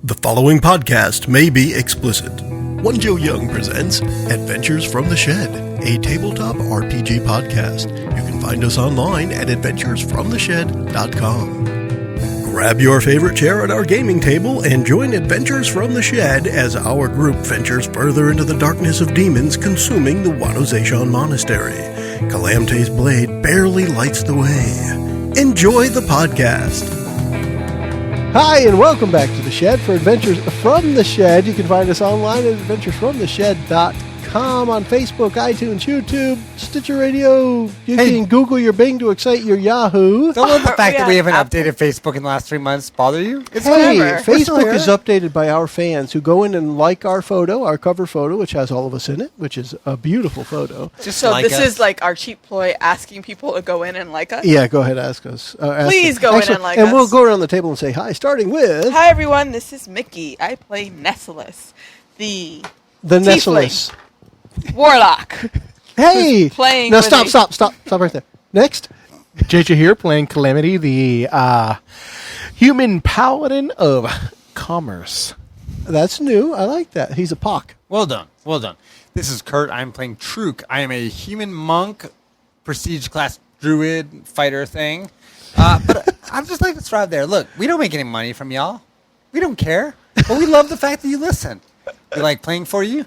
The following podcast may be explicit. One Joe Young presents Adventures from the Shed, a tabletop RPG podcast. You can find us online at adventuresfromtheshed.com. Grab your favorite chair at our gaming table and join Adventures from the Shed as our group ventures further into the darkness of demons consuming the Wadozashan monastery. Kalamt'Te's blade barely lights the way. Enjoy the podcast. Hi, and welcome back to The Shed for Adventures from the Shed. You can find us online at adventuresfromtheshed.com, on Facebook, iTunes, YouTube, Stitcher Radio. You can Google your Bing to excite your Yahoo. Don't let the fact that we haven't updated Facebook in the last 3 months bother you. It's Facebook is updated by our fans who go in and like our photo, our cover photo, which has all of us in it, which is a beautiful photo. So this is like our cheap ploy asking people to go in and like us? Yeah, go ahead, ask us. Please go in and like us. And we'll go around the table and say hi, starting with... Hi, everyone. This is Mickie. I play Nessalus, the Nessalus warlock. Hey! Playing now stop right there. Next. JJ here, playing Calamity, the human paladin of commerce. That's new. I like that. He's a pock. Well done. This is Kurt. I'm playing Truk. I am a human monk, prestige class druid fighter thing. But I'm just like to throw out there. Look, we don't make any money from y'all. We don't care. But we love the fact that you listen. We like playing for you.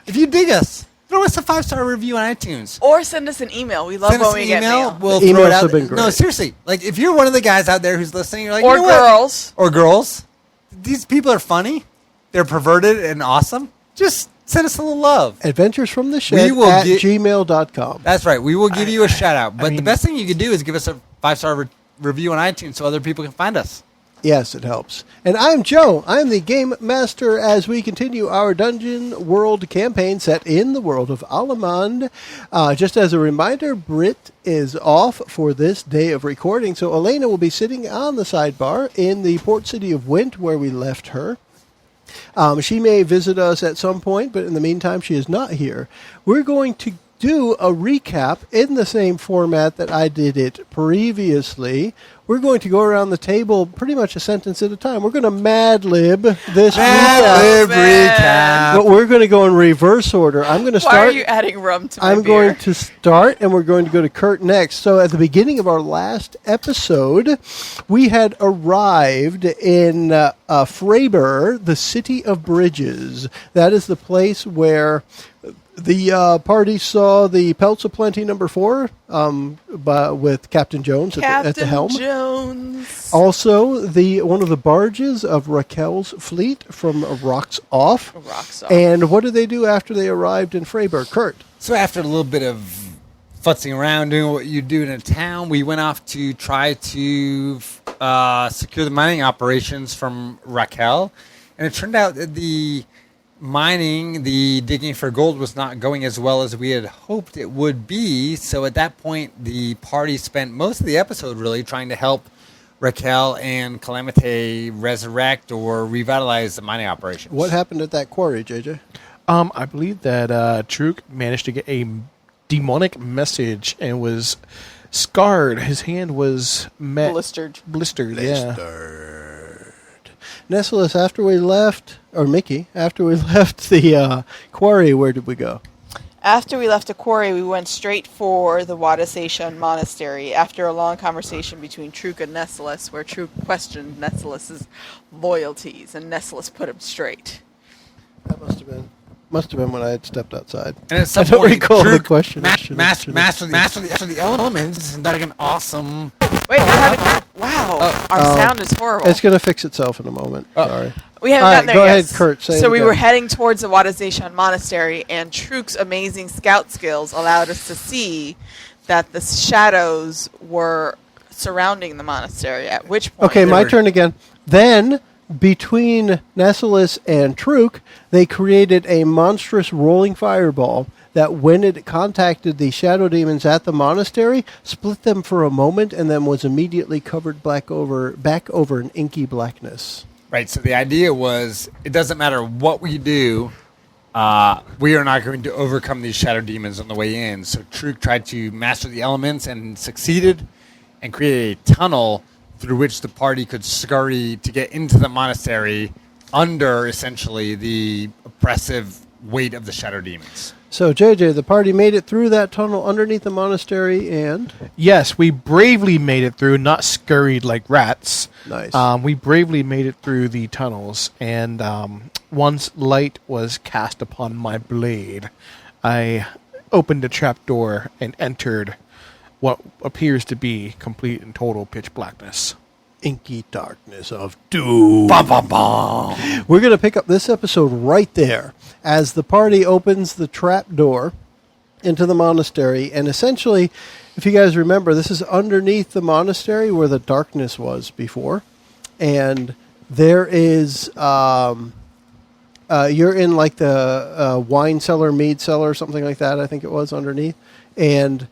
If you dig us, throw us a 5-star review on iTunes. Or send us an email. We love when we get mail. We'll throw it out. Have been great. No, seriously. Like, if you're one of the guys out there who's listening, you're like, or girls. Or girls. These people are funny. They're perverted and awesome. Just send us a little love. Adventures from the Shed at gmail.com. That's right. We will give you a shout out. But the best thing you can do is give us a 5-star review on iTunes so other people can find us. Yes, it helps. And I'm Joe. I'm the game master as we continue our Dungeon World campaign set in the world of Alamand. Just as a reminder, Britt is off for this day of recording, so Elena will be sitting on the sidebar in the port city of Wint where we left her. She may visit us at some point, but in the meantime, she is not here. We're going to do a recap in the same format that I did it previously. We're going to go around the table pretty much a sentence at a time. We're going to Mad Lib this recap. But we're going to go in reverse order. I'm going to start. Why are you adding rum to my beer? Going to start, and we're going to go to Kurt next. So at the beginning of our last episode, we had arrived in Freiburg, the city of bridges. That is the place where the party saw the Pelts of Plenty number 4 with Captain Jones at the helm. Jones. Also, one of the barges of Raquel's fleet from Rocks Off. Rocks Off. And what did they do after they arrived in Freiburg? Kurt. So after a little bit of futzing around, doing what you do in a town, we went off to try to secure the mining operations from Raquel. And it turned out that the digging for gold was not going as well as we had hoped it would be. So at that point, the party spent most of the episode really trying to help Raquel and Kalamt'Te resurrect or revitalize the mining operations. What happened at that quarry, JJ? I believe that Truk managed to get a demonic message and was scarred. His hand was blistered. Yeah. Nessalus, after we left, or Mickie, after we left the quarry, where did we go? After we left the quarry, we went straight for the Wadozashan monastery after a long conversation between Truk and Nessalus, where Truk questioned Nessalus's loyalties, and Nessalus put him straight. That must have been when I had stepped outside. And at some I don't point, recall the question. Master the elements, and like an awesome... Wait, wow, our sound is horrible. It's going to fix itself in a moment. Sorry. We haven't gotten there go yet. Ahead, Kurt. So we were heading towards the Wadozashan monastery, and Truk's amazing scout skills allowed us to see that the shadows were surrounding the monastery, at which point... Okay, my turn again. Then, between Nessalus and Truk, they created a monstrous rolling fireball that when it contacted the shadow demons at the monastery, split them for a moment, and then was immediately covered back over in inky blackness. Right, so the idea was, it doesn't matter what we do, we are not going to overcome these shadow demons on the way in. So Truk tried to master the elements and succeeded, and created a tunnel through which the party could scurry to get into the monastery under essentially the oppressive weight of the shadow demons. So, JJ, the party made it through that tunnel underneath the monastery, and Yes, we bravely made it through, not scurried like rats. nice. We bravely made it through the tunnels, and once light was cast upon my blade, I opened a trapdoor and entered what appears to be complete and total pitch blackness. Inky darkness of doom. Bum, bum, bum. We're going to pick up this episode right there as the party opens the trap door into the monastery. And essentially, if you guys remember, this is underneath the monastery where the darkness was before. And there is, you're in like the wine cellar, mead cellar, something like that, I think it was underneath. And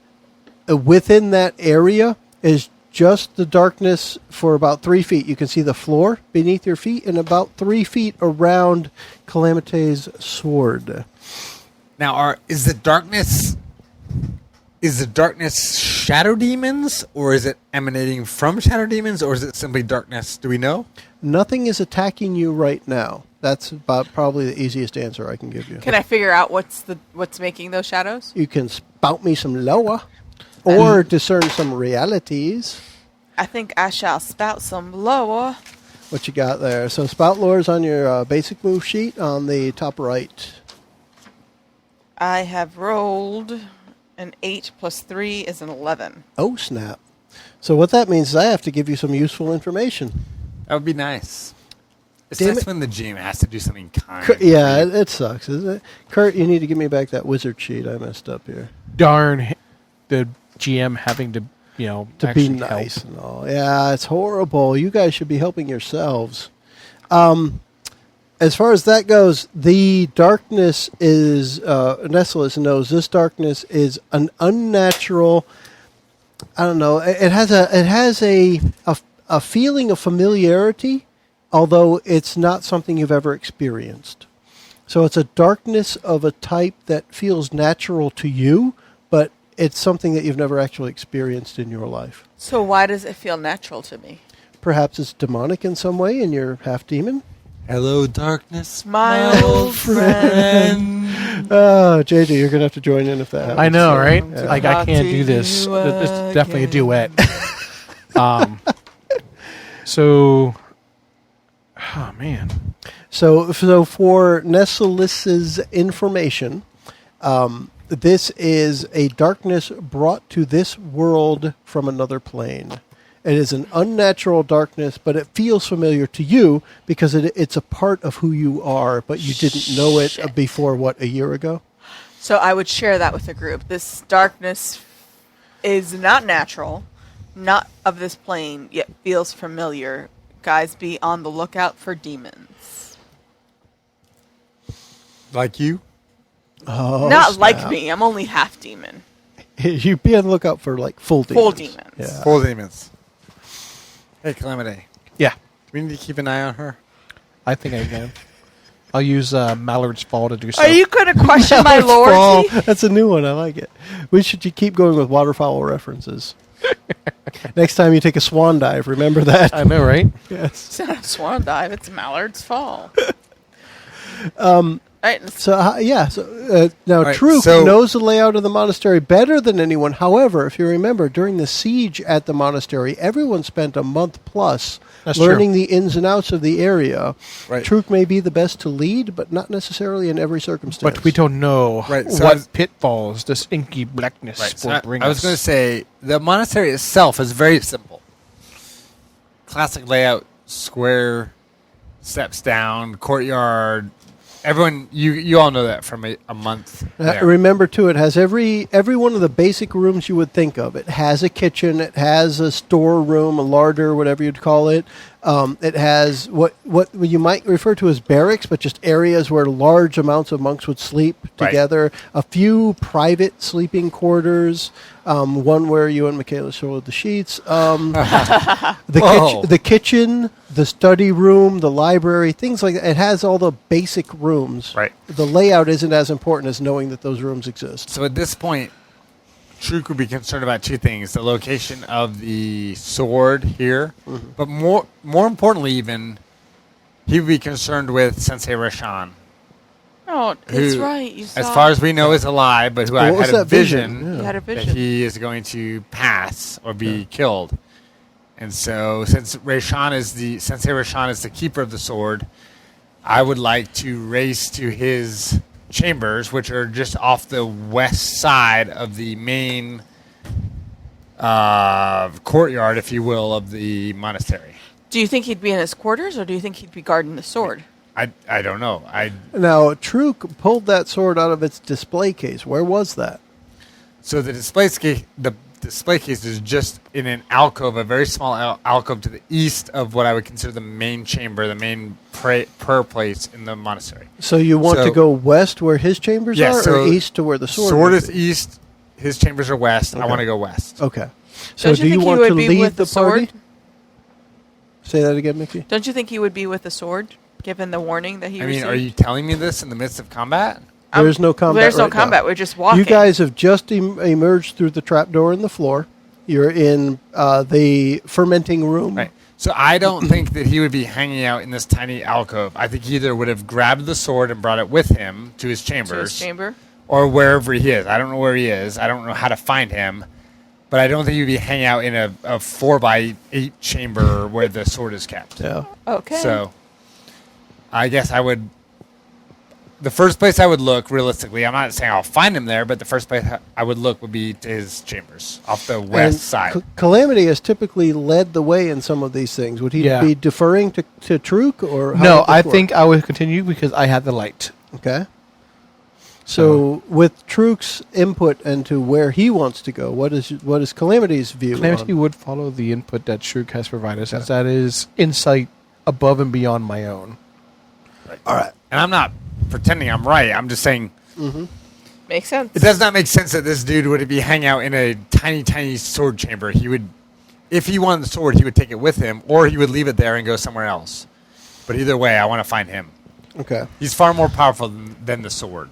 within that area is just the darkness for about 3 feet. You can see the floor beneath your feet and about 3 feet around Kalamt'Te's sword. Now, is the darkness shadow demons, or is it emanating from shadow demons, or is it simply darkness? Do we know? Nothing is attacking you right now. That's about probably the easiest answer I can give you. Can I figure out what's making those shadows? You can spout me some loa or discern some realities. I think I shall spout some lower. What you got there? So spout lore is on your basic move sheet on the top right. I have rolled an 8 plus 3 is an 11. Oh, snap. So what that means is I have to give you some useful information. That would be nice. It's Damn nice it. when the GM has to do something kind. Yeah, it sucks, isn't it? Kurt, you need to give me back that wizard sheet. I messed up here. Darn, the GM having to, To be actually nice help. and all. Yeah, it's horrible. You guys should be helping yourselves. As far as that goes, the darkness is, Nessalus knows this darkness is an unnatural, I don't know, it has a feeling of familiarity, although it's not something you've ever experienced. So it's a darkness of a type that feels natural to you, but it's something that you've never actually experienced in your life. So why does it feel natural to me? Perhaps it's demonic in some way and you're half demon. Hello, darkness, My old friend. JJ, you're going to have to join in if that happens. I know, right? Yeah. Like, I can't do this. You It's definitely a again. duet. So, oh, man. So for Nessalus's information, this is a darkness brought to this world from another plane. It is an unnatural darkness, but it feels familiar to you because it's a part of who you are, but you didn't know it Shit. before, a year ago? So I would share that with the group. This darkness is not natural, not of this plane, yet feels familiar. Guys, be on the lookout for demons. like you. Oh, Not like snap. me. I'm only half demon. You be on the lookout for like full demons. Full demons. Yeah. Full demons. Hey, Kalamt'Te. Yeah, Do we need to keep an eye on her? I think I can. I'll use Mallard's Fall to do so. Are you going to question my Waterfowl. loyalty? That's a new one. I like it. We should keep going with waterfowl references. Next time you take a swan dive, remember that. I know, right? Yes. It's not a swan dive. It's Mallard's Fall. Right. So now Right, Truk so- knows the layout of the monastery better than anyone. However, if you remember, during the siege at the monastery, everyone spent a month plus That's learning the ins and outs of the area. Right. Truk may be the best to lead, but not necessarily in every circumstance. But we don't know Right, so I what was- pitfalls this inky blackness Right. So will bring I was us. going to say the monastery itself is very simple. Classic layout: square, steps down, courtyard. Everyone, you all know that from a month. there. Remember, too, it has every one of the basic rooms you would think of. It has a kitchen. It has a storeroom, a larder, whatever you'd call it. It has what you might refer to as barracks, but just areas where large amounts of monks would sleep Right. together. A few private sleeping quarters. One where you and Michaela showed the sheets. Whoa. The kitchen, the study room, the library, things like that. It has all the basic rooms. Right. The layout isn't as important as knowing that those rooms exist. So at this point, Truk would be concerned about two things: the location of the sword here, but more importantly, even he would be concerned with Sensei Rashan. Oh, that's Who, right. You saw as far as we know, is alive, but who What I've was had a that vision? vision Yeah. you had a that vision. he is going to pass or be killed. And so, since Sensei Rashan is the keeper of the sword, I would like to race to his chambers, which are just off the west side of the main courtyard, if you will, of the monastery. Do you think he'd be in his quarters, or do you think he'd be guarding the sword? I don't know. Now, Truk pulled that sword out of its display case. Where was that? So the display case is just in an alcove, a very small alcove to the east of what I would consider the main chamber, the main prayer place in the monastery. So you want to go west where his chambers Yeah, are, so or east to where the sword Sword would is be? east, his chambers are west. I Okay. want to go west. Okay. So Don't do you think he want would to be lead with the the sword? party? Say that again, Mickie. Don't you think he would be with the sword, given the warning that he I mean, received? are you telling me this in the midst of combat? There's no combat. There's no right now. combat. We're just walking. You guys have just emerged through the trapdoor in the floor. You're in the fermenting room. Right. So I don't think that he would be hanging out in this tiny alcove. I think he either would have grabbed the sword and brought it with him to his to chambers, his chamber. or wherever he is. I don't know where he is. I don't know how to find him. But I don't think he'd be hanging out in a 4x8 chamber where the sword is kept. Yeah. Okay. So I guess I would. The first place I would look, realistically, I'm not saying I'll find him there, but the first place I would look would be to his chambers off the west And side. Calamity has typically led the way in some of these things. Would he Yeah. be deferring to Truk, or how No, would this I work? think I would continue because I have the light. Okay. So with Truk's input into where he wants to go, what is Calamity's view? Calamity on- would follow the input that Shrook has provided, since that is insight above and beyond my own. All right. And I'm not pretending I'm right. I'm just saying Makes sense. it does not make sense that this dude would be hanging out in a tiny, tiny sword chamber. He would, if he wanted the sword, he would take it with him, or he would leave it there and go somewhere else. But either way, I want to find him. Okay. He's far more powerful than the sword.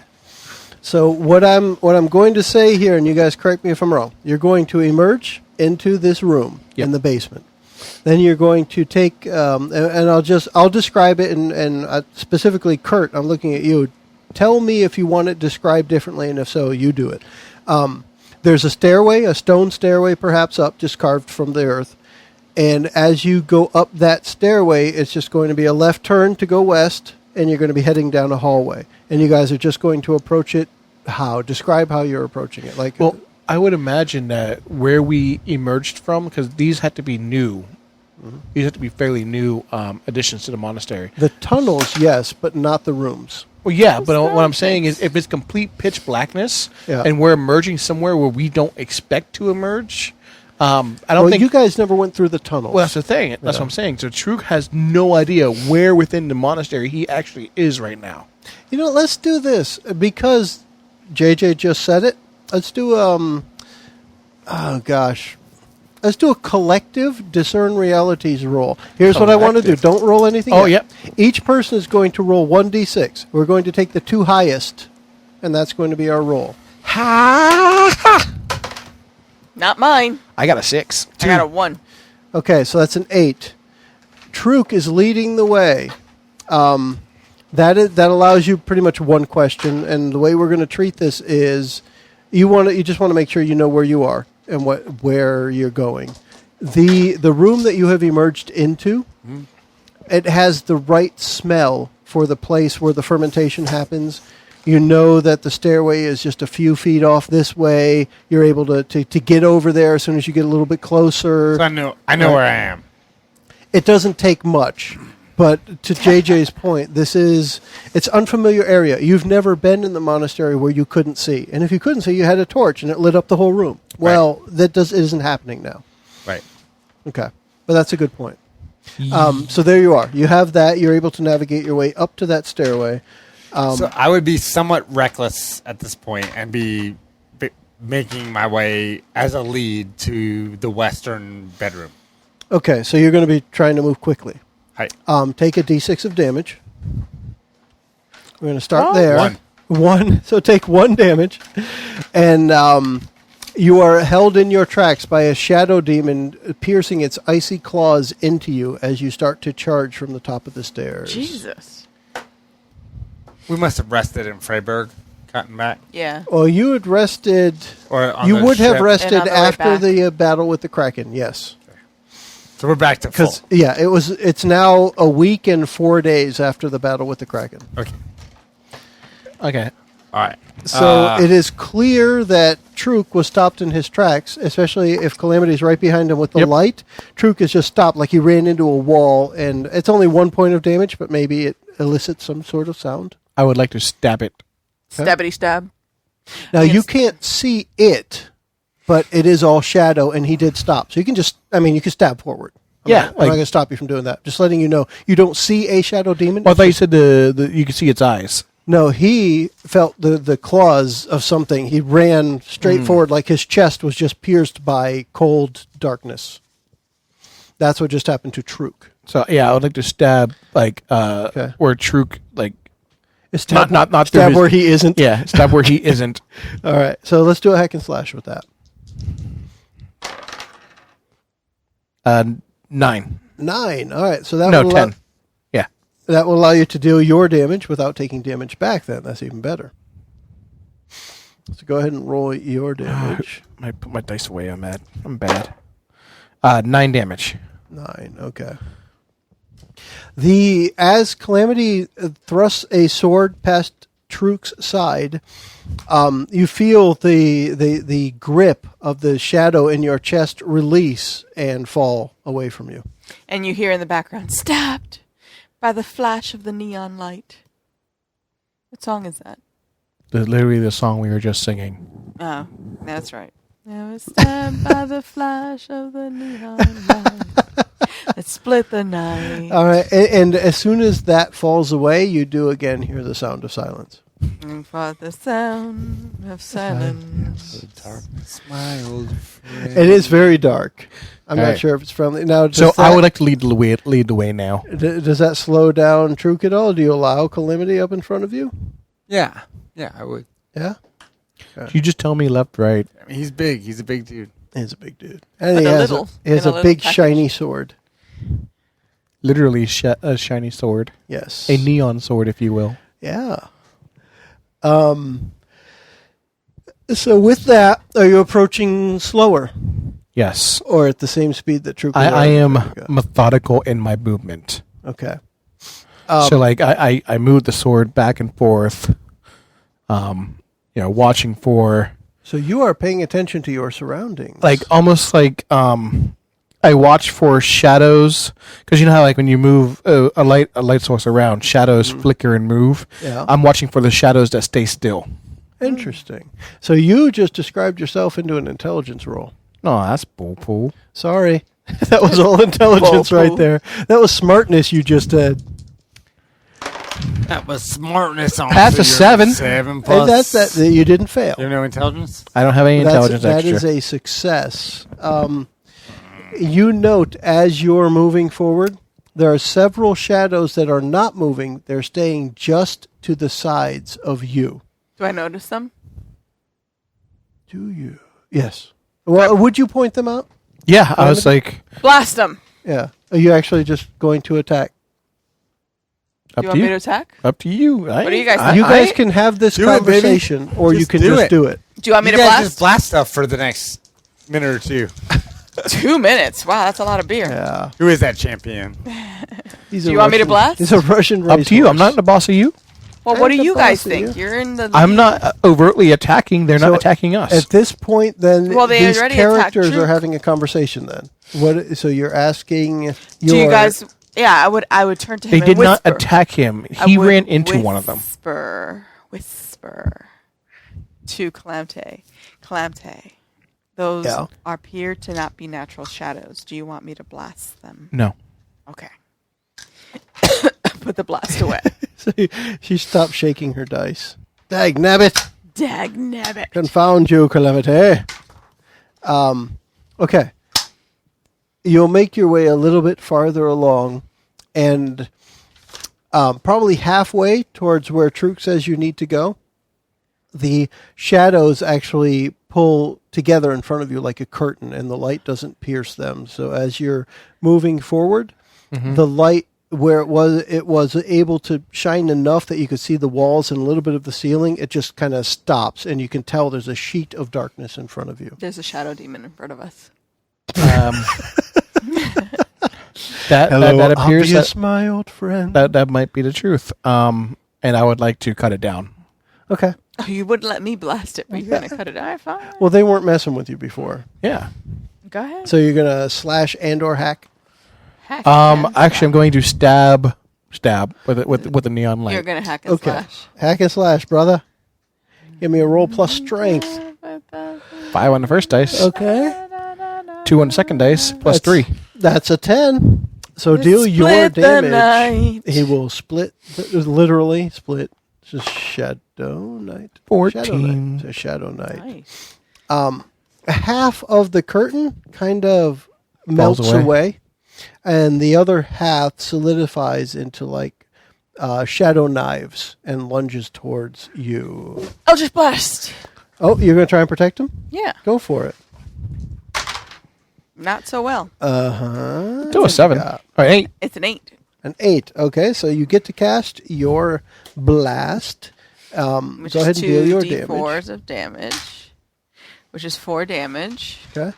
So what I'm going to say here, and you guys correct me if I'm wrong. You're going to emerge into this room in the basement. Then you're going to take, and I'll describe it, and specifically, Kurt, I'm looking at you. Tell me if you want it described differently, and if so, you do it. There's a stairway, a stone stairway, perhaps up, just carved from the earth. And as you go up that stairway, it's just going to be a left turn to go west, and you're going to be heading down a hallway. And you guys are just going to approach it. How? Describe how you're approaching it. Like, Well, I would imagine that where we emerged from, because these had to be new. These had to be fairly new additions to the monastery. the tunnels, yes, but not the rooms. Well, yeah, but what I'm saying is if it's complete pitch blackness Yeah. and we're emerging somewhere where we don't expect to emerge, I don't Well, think... you guys never went through the tunnels. Well, that's the thing. That's what I'm saying. So Truk has no idea where within the monastery he actually is right now. You know, let's do this because JJ just said it. Let's do let's do a collective discern realities roll. Here's what I want to do. Don't roll anything. Oh, yet. yep. Each person is going to roll 1d6. We're going to take the two highest, and that's going to be our roll. Not mine. I got a 6. I got a 1. Okay, so that's an 8. Truk is leading the way. That allows you pretty much one question, and the way we're going to treat this is you just want to make sure you know where you are and where you're going. The room that you have emerged into, it has the right smell for the place where the fermentation happens. You know that the stairway is just a few feet off this way. You're able to get over there as soon as you get a little bit closer. So I know where I am. It doesn't take much, but to JJ's point, it's unfamiliar area. You've never been in the monastery where you couldn't see, and if you couldn't see, you had a torch and it lit up the whole room. Well, it isn't happening now. Right. Okay, but that's a good point. So there you are. You have that. You're able to navigate your way up to that stairway. So I would be somewhat reckless at this point and be making my way as a lead to the western bedroom. Okay, so you're going to be trying to move quickly. Hi. Take a d6 of damage. We're going to start there. One. One. So take 1 damage. And You are held in your tracks by a shadow demon piercing its icy claws into you as you start to charge from the top of the stairs. Jesus. We must have rested in Freiburg, cutting back. Yeah. Well, you had rested. Or on You the would have ship. rested And on the way after back. the battle with the Kraken, yes. So we're back to full. Because it's now a week and 4 days after the battle with the Kraken. Okay. Okay. All right. So it is clear that Truk was stopped in his tracks, especially if Calamity's right behind him with the Yep. light. Truk is just stopped, like he ran into a wall, and it's only 1 point of damage, but maybe it elicits some sort of sound. I would like to stab it. Stabbity stab. Now, Yes. you can't see it, but it is all shadow, and he did stop. So you can you can stab forward. I'm Yeah, not, I'm not going to stop you from doing that. Just letting you know, you don't see a shadow demon. Well, I thought you said you could see its eyes. No, he felt the claws of something. He ran straight forward, like his chest was just pierced by cold darkness. That's what just happened to Truk. So yeah, I would like to stab where Truk Stab, not through stab his- where he isn't. yeah, stab where he isn't. All right, so let's do a hack and slash with that. 9. 9. All right, so that No, will 10. Yeah. that will allow you to deal your damage without taking damage back. Then that's even better. So go ahead and roll your damage. I put my dice away. I'm bad. 9 damage. 9. Okay. As Calamity thrusts a sword past Truk's side, you feel the grip of the shadow in your chest release and fall away from you. And you hear in the background, stabbed by the flash of the neon light. What song is that? Literally the song we were just singing. Oh, that's right. I was stabbed by the flash of the neon light that split the night. All right, and as soon as that falls away, you do again hear the sound of silence. And for the sound of silence. Darkness, my old friend. It is very dark. I'm All not right. sure if it's friendly. Now, So I would like to lead the way now. Does that slow down Truk at all? Do you allow Calamity up in front of you? Yeah, I would. Yeah? You just tell me left, right. I mean, he's big. He's a big dude. He's a big dude. And But he a has little- he has in a a little big, package. shiny sword. Literally a shiny sword. Yes. A neon sword, if you will. Yeah. So with that, are you approaching slower Yes. or at the same speed that Truk is? I am Okay. methodical in my movement. Okay. So like I move the sword back and forth, watching for So you are paying attention to your surroundings. like almost like I watch for shadows because you know how like when you move a light source around, shadows flicker and move. Yeah. I'm watching for the shadows that stay still. Interesting. So you just described yourself into an intelligence roll. Oh, that's bull. Sorry. That was all intelligence Bull. right there. That was smartness you just did. That was smartness on That's a 7. 7 plus. And that's that. You didn't fail. You have no intelligence? I don't have any intelligence That extra. is a success. You note as you're moving forward, there are several shadows that are not moving. They're staying just to the sides of you. Do I notice them? Do you? Yes. Well, would you point them out? Yeah, I was like, Blast them. Yeah. Are you actually just going to attack? up Do you to want me you. to attack? Up to you. What do you guys think? You guys can have this Do it, baby. conversation, or you Just can do just it. do it. Do you want me You to guys blast? just blast stuff for the next minute or two. 2 minutes. Wow, that's a lot of beer. Yeah. Who is that champion? He's Do a you want me to Russian- blast? He's a Russian Up racehorse. to you. I'm not the boss of you. Well, what do I'm you the guys boss of think? you. You're in the. I'm not overtly attacking. They're So, not attacking us. At this point, then Well, they these already attacked characters are Truk. having a conversation. Then what? So you're asking? Do you guys? Yeah, I would turn to him. They and did not whisper. attack him. I He would ran into one of them. Whisper to Kalamt'Te. Those Yeah. appear to not be natural shadows. Do you want me to blast them? No. Okay. Put the blast away. So she stopped shaking her dice. Dag nabbit! Dag nabbit. Confound you, Kalamt'Te. Okay. You'll make your way a little bit farther along, and probably halfway towards where Truk says you need to go, the shadows actually pull together in front of you like a curtain, and the light doesn't pierce them. So as you're moving forward, the light where it was able to shine enough that you could see the walls and a little bit of the ceiling. It just kind of stops, and you can tell there's a sheet of darkness in front of you. There's a shadow demon in front of us. Hello, that appears obvious, my old friend. that might be the truth. And I would like to cut it down. Okay. Oh, you wouldn't let me blast it, but you're going to cut it out. Fine. Well, they weren't messing with you before, Yeah. Go ahead. so you're gonna slash and/or hack. Hack Actually, I'm going to stab with a neon light. You're going to hack and Okay. slash. Hack and slash, brother. Give me a roll plus strength. 5 on the first dice. Okay. 2 on the second dice. Plus That's- 3. That's a 10. So deal your Split the damage. night. He will split, literally split. It's just Shadow Knight. 14. It's a Shadow Knight. Nice. Half of the curtain kind of Falls melts away, and the other half solidifies into like shadow knives and lunges towards you. Eldritch Blast. Oh, you're going to try and protect him? Yeah. Go for it. Not so well. To a 7. got? Or 8. It's an 8. An 8. Okay, so you get to cast your blast. Which Go is ahead and deal 2 your d4s damage. of damage. Which is 4 damage. Okay.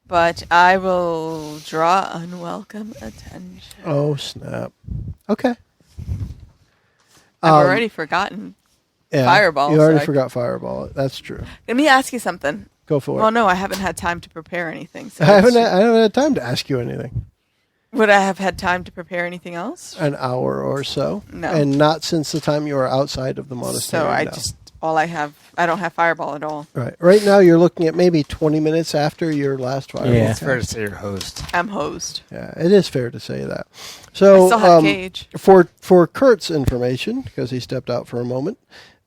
But I will draw unwelcome attention. Oh, snap. Okay. I've already forgotten. Yeah, Fireball, You already so I- forgot Fireball. That's true. Let me ask you something. Go for Well, it. no, I haven't had time to prepare anything. So I haven't had time to ask you anything. Would I have had time to prepare anything else? An hour or so. No. And not since the time you were outside of the monastery. So I no. I don't have Fireball at all. Right. Right now you're looking at maybe 20 minutes after your last Fireball. Yeah. It's fair to say you're host. I'm hosed. Yeah, it is fair to say that. So I still have Cage. For Kurt's information, because he stepped out for a moment,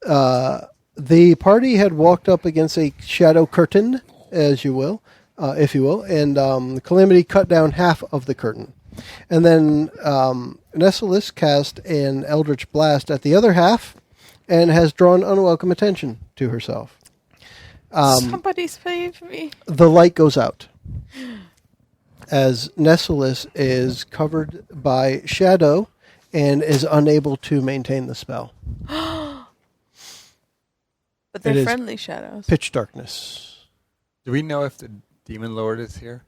the party had walked up against a shadow curtain, as you will, if you will, and Calamity cut down half of the curtain. And then Nessilis cast an Eldritch Blast at the other half and has drawn unwelcome attention to herself. Somebody save me. The light goes out as Nessilis is covered by shadow and is unable to maintain the spell. But It they're is friendly shadows. Pitch darkness. Do we know if the Demon Lord is here?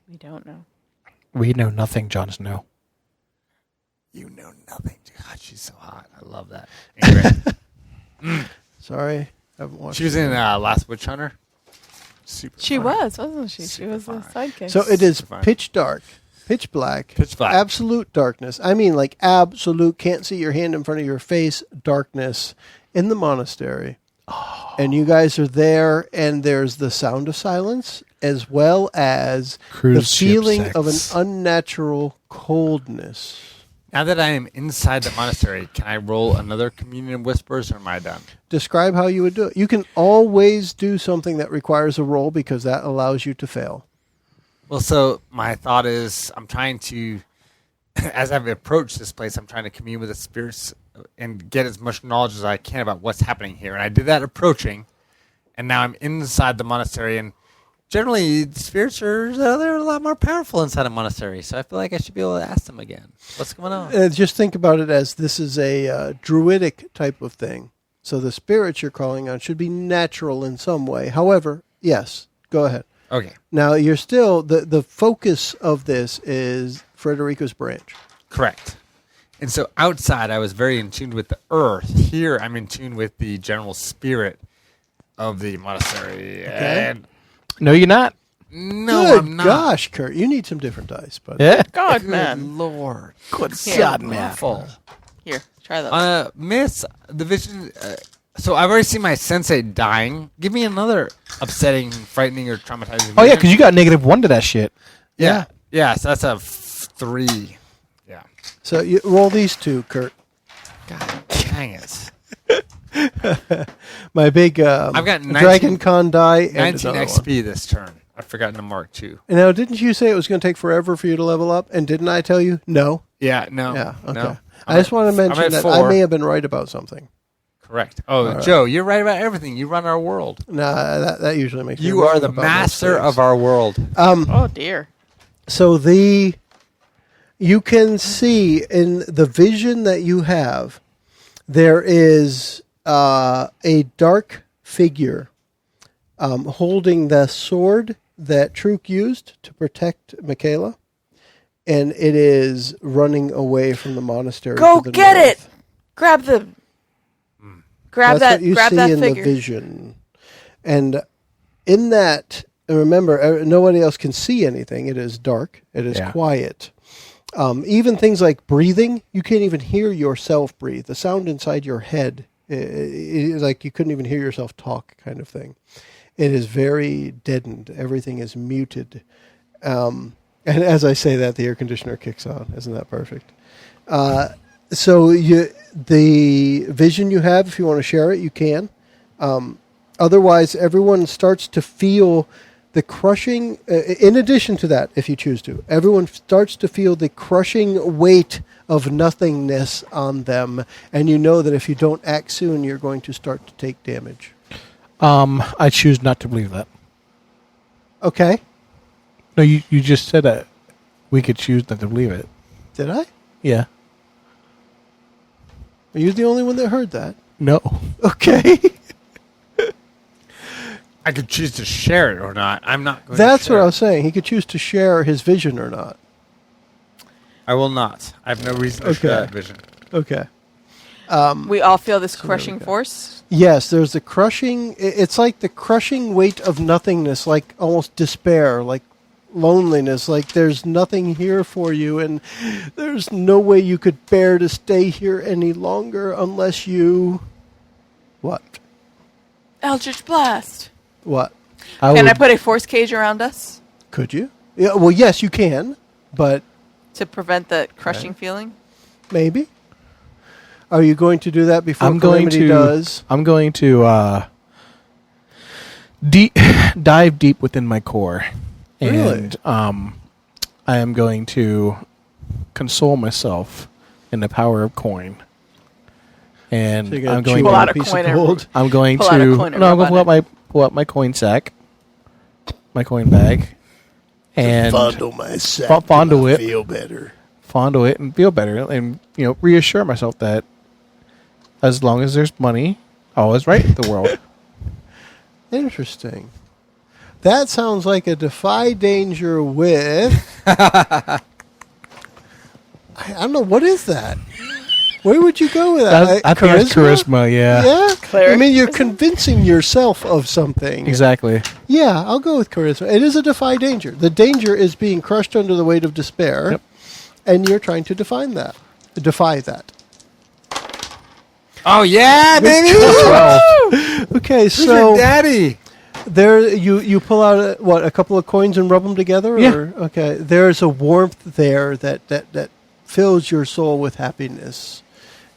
We don't know. We know nothing, Jon Snow. You know nothing. God, she's so hot. I love that. Anyway, Sorry, haven't watched. she was in Last Witch Hunter. Super. She fun. was, wasn't she? She Super was a fun. sidekick. So it is Fine. pitch dark, pitch black, Pitch black. absolute darkness. I mean, like absolute, can't see your hand in front of your face, darkness in the monastery. And you guys are there, and there's the sound of silence, as well as Cruise the ship feeling sex. of an unnatural coldness. Now that I am inside the monastery, can I roll another Communion of Whispers, or am I done? Describe how you would do it. You can always do something that requires a roll because that allows you to fail. Well, so my thought is I'm trying to, as I've approached this place, I'm trying to commune with the spirits and get as much knowledge as I can about what's happening here. And I did that approaching, and now I'm inside the monastery. And generally, the spirits they're a lot more powerful inside a monastery. So I feel like I should be able to ask them again. What's going on? Just think about it as this is a druidic type of thing. So the spirits you're calling on should be natural in some way. However, yes, go ahead. Okay, Now, you're still, the focus of this is Frederico's branch. correct. And so outside, I was very in tune with the earth. Here, I'm in tune with the general spirit of the monastery. And No, you're not. no, Good I'm not. gosh, Kurt, you need some different dice. But Yeah. God, Good man. Lord. Good Here. God, man. Awful. Here, try those. Miss, the vision. So I've already seen my sensei dying. Give me another upsetting, frightening, or traumatizing. Oh, yeah, vision. because you got -1 to that shit. Yeah. So that's a 3. Yeah. so you roll these two, Kurt. God dang it. My big I've got 19 Dragon Con die and 19 another one. XP this turn. I've forgotten to mark 2. And now, didn't you say it was going to take forever for you to level up? And didn't I tell you? No. Yeah. No. Yeah. Okay. No. I just want to mention at that 4. I may have been right about something. Correct. Oh, Joe, you're right about everything. You run our world. Nah, that usually makes me You wrong are the about most master things. of our world. Oh dear. So you can see in the vision that you have, there is a dark figure holding the sword that Truk used to protect Michaela, and it is running away from the monastery. Go to the get north. it. Grab That's that. what you Grab see that in figure. the vision, and in that, remember, nobody else can see anything. It is dark. It is quiet. Even things like breathing, you can't even hear yourself breathe. The sound inside your head is like you couldn't even hear yourself talk, kind of thing. It is very deadened. Everything is muted. And as I say that, the air conditioner kicks on. Isn't that perfect? So the vision you have, if you want to share it, you can. Otherwise, everyone starts to feel the crushing, in addition to that, if you choose to, everyone starts to feel the crushing weight of nothingness on them. And you know that if you don't act soon, you're going to start to take damage. I choose not to believe that. Okay. No, you just said that we could choose not to believe it. Did I? Yeah. Are you the only one that heard that? No. Okay. I could choose to share it or not. I'm not going That's to what share I was saying. He could choose to share his vision or not. I will not. I have no reason to share that vision. Okay. We all feel this there we crushing go. force. Yes, there's the crushing. It's like the crushing weight of nothingness, like almost despair, like loneliness, like there's nothing here for you, and there's no way you could bear to stay here any longer unless you... What? Eldritch blast. What? Can I put a force cage around us Could you? Yeah. Well, yes, you can, but to prevent the crushing feeling? maybe. Are you going to do that before I'm going Calamity to. does? I'm going to dive deep within my core, Really? and I am going to console myself in the power of coin. And So you're gonna I'm going chew Pull on out a a piece coin of and- gold. I'm going Pull out a to coin and no. I'm rub going to on pull out my coin sack, my coin bag, and Fondle my sack. fondle till I it. Feel better. fondle it and feel better, and reassure myself that as long as there's money, all is right with the world. Interesting. That sounds like a defy danger with. I don't know, what is that? Where would you go with that? I think that's charisma. Yeah, Yeah. Cleric I mean, you're convincing yourself of something. exactly. Yeah, I'll go with charisma. It is a defy danger. The danger is being crushed under the weight of despair, Yep. and you're trying to defy that. Oh, yeah, baby! Okay, Who's so your daddy? there you pull out a couple of coins and rub them together. Yeah. Or? Okay. There's a warmth there that fills your soul with happiness,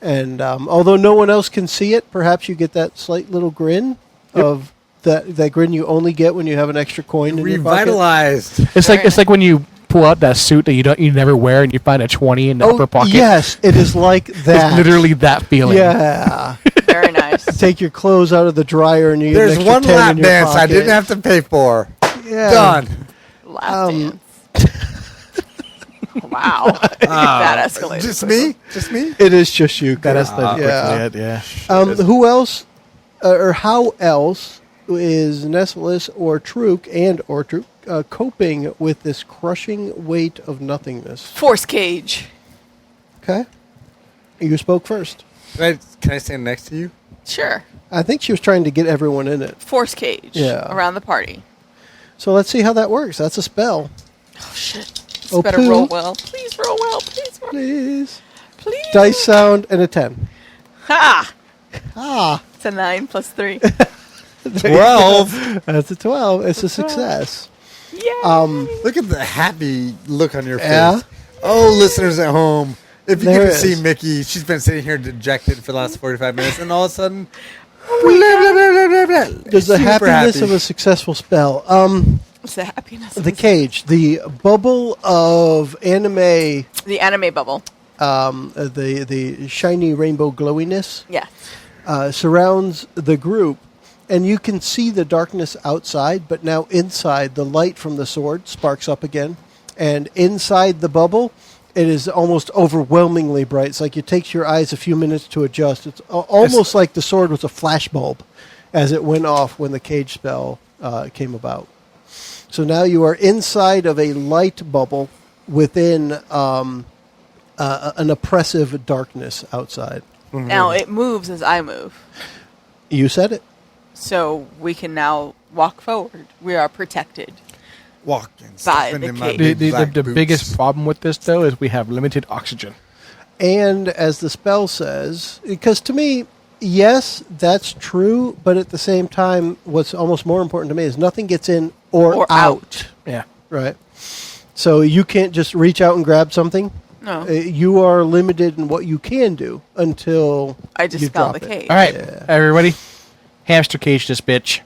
and although no one else can see it, perhaps you get that slight little grin of that grin you only get when you have an extra coin in your pocket. Revitalized. It's like when you pull out that suit that you never wear and you find a 20 in the upper pocket. Yes, it is like that. It's literally that feeling. Yeah. Very nice. Take your clothes out of the dryer and you get There's an extra one 10 lap in your dance I pocket. didn't have to pay for. Yeah. Done. Lap dance. Wow. That escalated. Just me? Just me? It is just you. That is Kurt. the yeah. Who else, or how else is Nessalus or Truk coping with this crushing weight of nothingness? Force cage. Okay. You spoke first. Can I stand next to you? Sure. I think she was trying to get everyone in it. Force cage. Yeah. Around the party. So let's see how that works. That's a spell. Oh shit. This Oh, better poo. roll well. Please roll well. Please roll. Please. Please. Dice sound and a 10. Ha! Ah. It's a 9 plus 3. 12. That's a 12. It's a success. Yeah. Look at the happy look on your face. Yeah. Oh, listeners at home. If you There could is. see Mickie, she's been sitting here dejected for the last 45 minutes, and all of a sudden, There's the super happiness happy. of a successful spell. It's the happiness. The cage, the bubble of anime, The anime bubble. the shiny rainbow glowiness. Yeah. surrounds the group, and you can see the darkness outside, but now inside, the light from the sword sparks up again. And inside the bubble, it is almost overwhelmingly bright. It's like it takes your eyes a few minutes to adjust. It's almost like the sword was a flashbulb as it went off when the cage spell came about. So now you are inside of a light bubble within an oppressive darkness outside. Now it moves as I move. You said it. So we can now walk forward. We are protected. Walking. By the cage. The biggest problem with this, though, is we have limited oxygen. And as the spell says, because to me, yes, that's true, but at the same time, what's almost more important to me is nothing gets in or out. Yeah. Right? So you can't just reach out and grab something. No. You are limited in what you can do until I just you fell drop the it. cage. All right, Yeah. everybody. Hamster cage this bitch.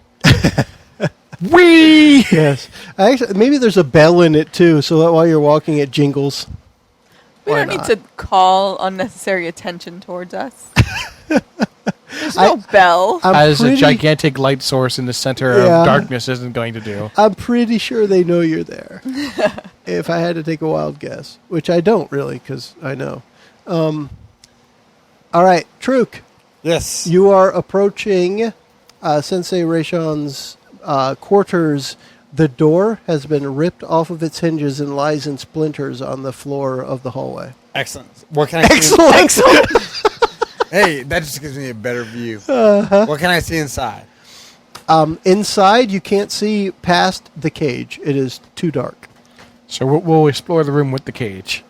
Whee! Yes. Actually, maybe there's a bell in it, too, so that while you're walking, it jingles. We Why don't not? need to call unnecessary attention towards us. There's no bell. As a gigantic light source in the center Yeah. of darkness isn't going to do. I'm pretty sure they know you're there. If I had to take a wild guess, which I don't really, because I know. All right, Truk, Yes. you are approaching Sensei Reishan's quarters. The door has been ripped off of its hinges and lies in splinters on the floor of the hallway. Excellent. What can I see? Excellent. Hey, that just gives me a better view. What can I see inside? Inside, you can't see past the cage. It is too dark, So we'll explore the room with the cage.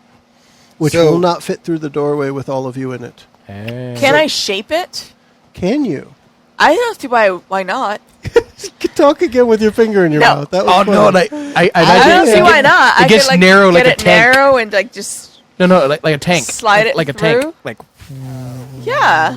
which So- will not fit through the doorway with all of you in it. Can I shape it? Can you? I don't see why not. Talk again with your finger in your No. mouth. That was Oh, no, fun. I I don't see why not. It I gets could, like, narrow get like a it tank. narrow and like just No, like a tank. Slide it like a through? tank. Like yeah.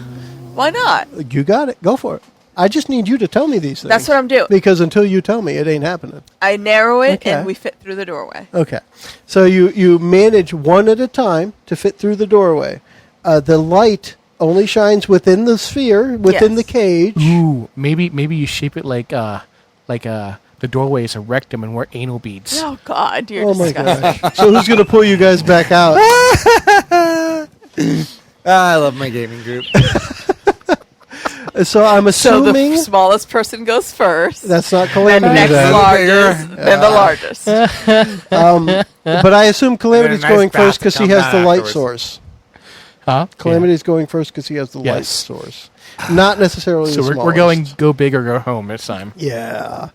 Why not? You got it. Go for it. I just need you to tell me these things. That's what I'm doing. Because until you tell me, it ain't happening. I narrow it Okay. and we fit through the doorway. Okay. So you manage one at a time to fit through the doorway. The light only shines within the sphere, within Yes. the cage. ooh, maybe you shape it like the doorway is a rectum and we're anal beads. Oh God, you're Oh my disgusting. gosh. So who's going to pull you guys back out? I love my gaming group. So I'm So the assuming smallest person goes first. that's not then Calamity next then. largest, then the largest. But I assume Calamity's nice going bath first to because he come has down the light afterwards. source. Huh? Calamity's going first because he has the light Yes. source. Not necessarily So the we're smallest. going go big or go home this time. Yeah.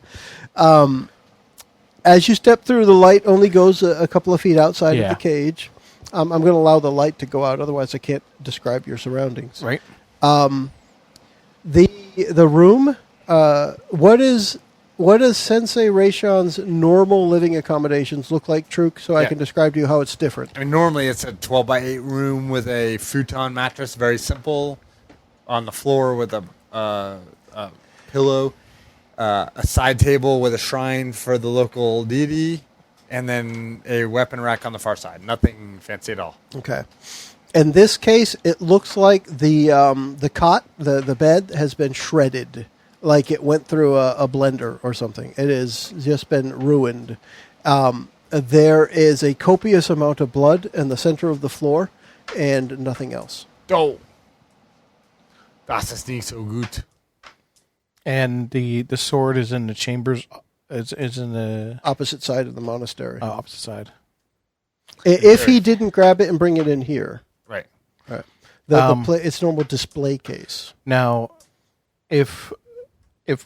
As you step through, the light only goes a couple of feet outside of Yeah. the cage. I'm going to allow the light to go out, otherwise I can't describe your surroundings. Right? The room. What is Sensei Reishan's normal living accommodations look like, Truk? So I Yeah. can describe to you how it's different. I mean, normally it's a 12 by 8 room with a futon mattress, very simple, on the floor with a pillow, a side table with a shrine for the local deity, and then a weapon rack on the far side. Nothing fancy at all. Okay. In this case, it looks like the cot, the bed, has been shredded, like it went through a blender or something. It has just been ruined. There is a copious amount of blood in the center of the floor, and nothing else. Oh, das ist nicht so gut. And the sword is in the chambers. Is in the Opposite side of the monastery. opposite side. If he didn't grab it and bring it in here, Right. right? It's normal display case. Now, if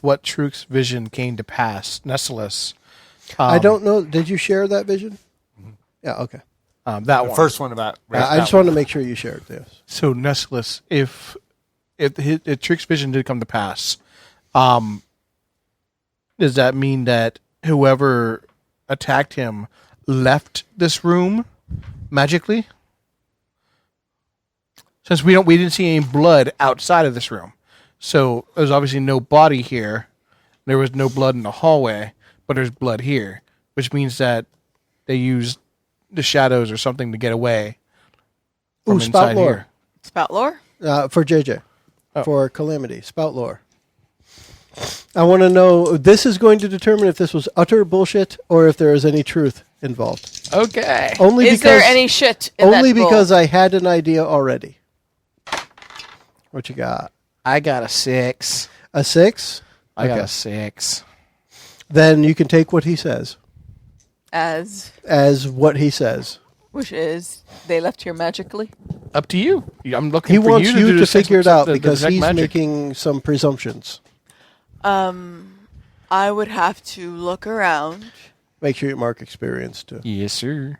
what Truk's vision came to pass, Nessalus, I don't know. Did you share that vision? Yeah. Okay. that The one. first one about. I just wanted to make sure you shared this. So Nessalus, if Truk's vision did come to pass, does that mean that whoever attacked him left this room magically? Since we didn't see any blood outside of this room, so there's obviously no body here. There was no blood in the hallway, but there's blood here, which means that they used the shadows or something to get away from Ooh, spout inside lore. here. Spout lore? For JJ. for Calamity. Spout lore. I want to know, this is going to determine if this was utter bullshit or if there is any truth involved. Okay. Only Is there any shit in only that bowl? because I had an idea already. What you got? I got a 6. A 6? I got a 6. Then you can take what he says As what he says. which is they left here magically. Up to you. I'm looking He for wants you you do to the sex- figure it out the because detect he's magic. making some presumptions. I would have to look around. Make sure you mark experience too. Yes, sir.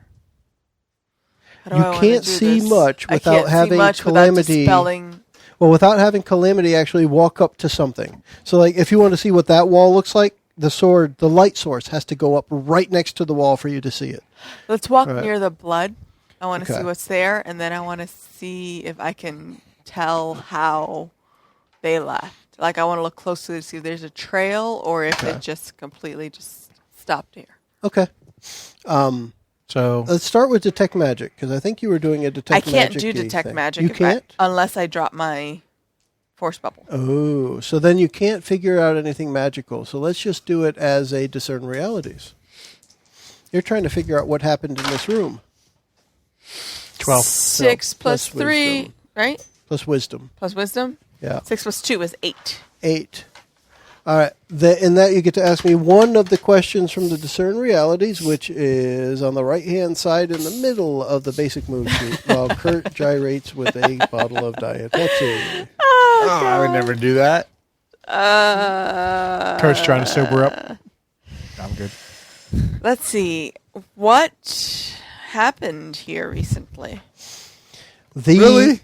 How do You I wanna can't do see this? much I without can't having see much Calamity- Without dispelling. Well, without having Calamity actually walk up to something. So, like, if you want to see what that wall looks like, the light source has to go up right next to the wall for you to see it. Let's walk Right. near the blood. I want to Okay. see what's there, and then I want to see if I can tell how they left. Like, I want to look closely to see if there's a trail or if it just completely just stopped here. Okay. So Let's start with detect magic because I think you were doing a detect I magic. can't do detect magic. You can't? unless I drop my force bubble. Oh, so then you can't figure out anything magical. So let's just do it as a discern realities. You're trying to figure out what happened in this room. 12. 6 plus plus 3, wisdom. right? Plus wisdom. Plus wisdom. Yeah. 6 plus 2 is 8. 8. All right. In that, you get to ask me one of the questions from the Discern Realities, which is on the right-hand side in the middle of the basic move sheet, while Kurt gyrates with a bottle of Diet Pepsi. Oh, I would never do that. Kurt's trying to sober up. I'm good. Let's see. What happened here recently? Really?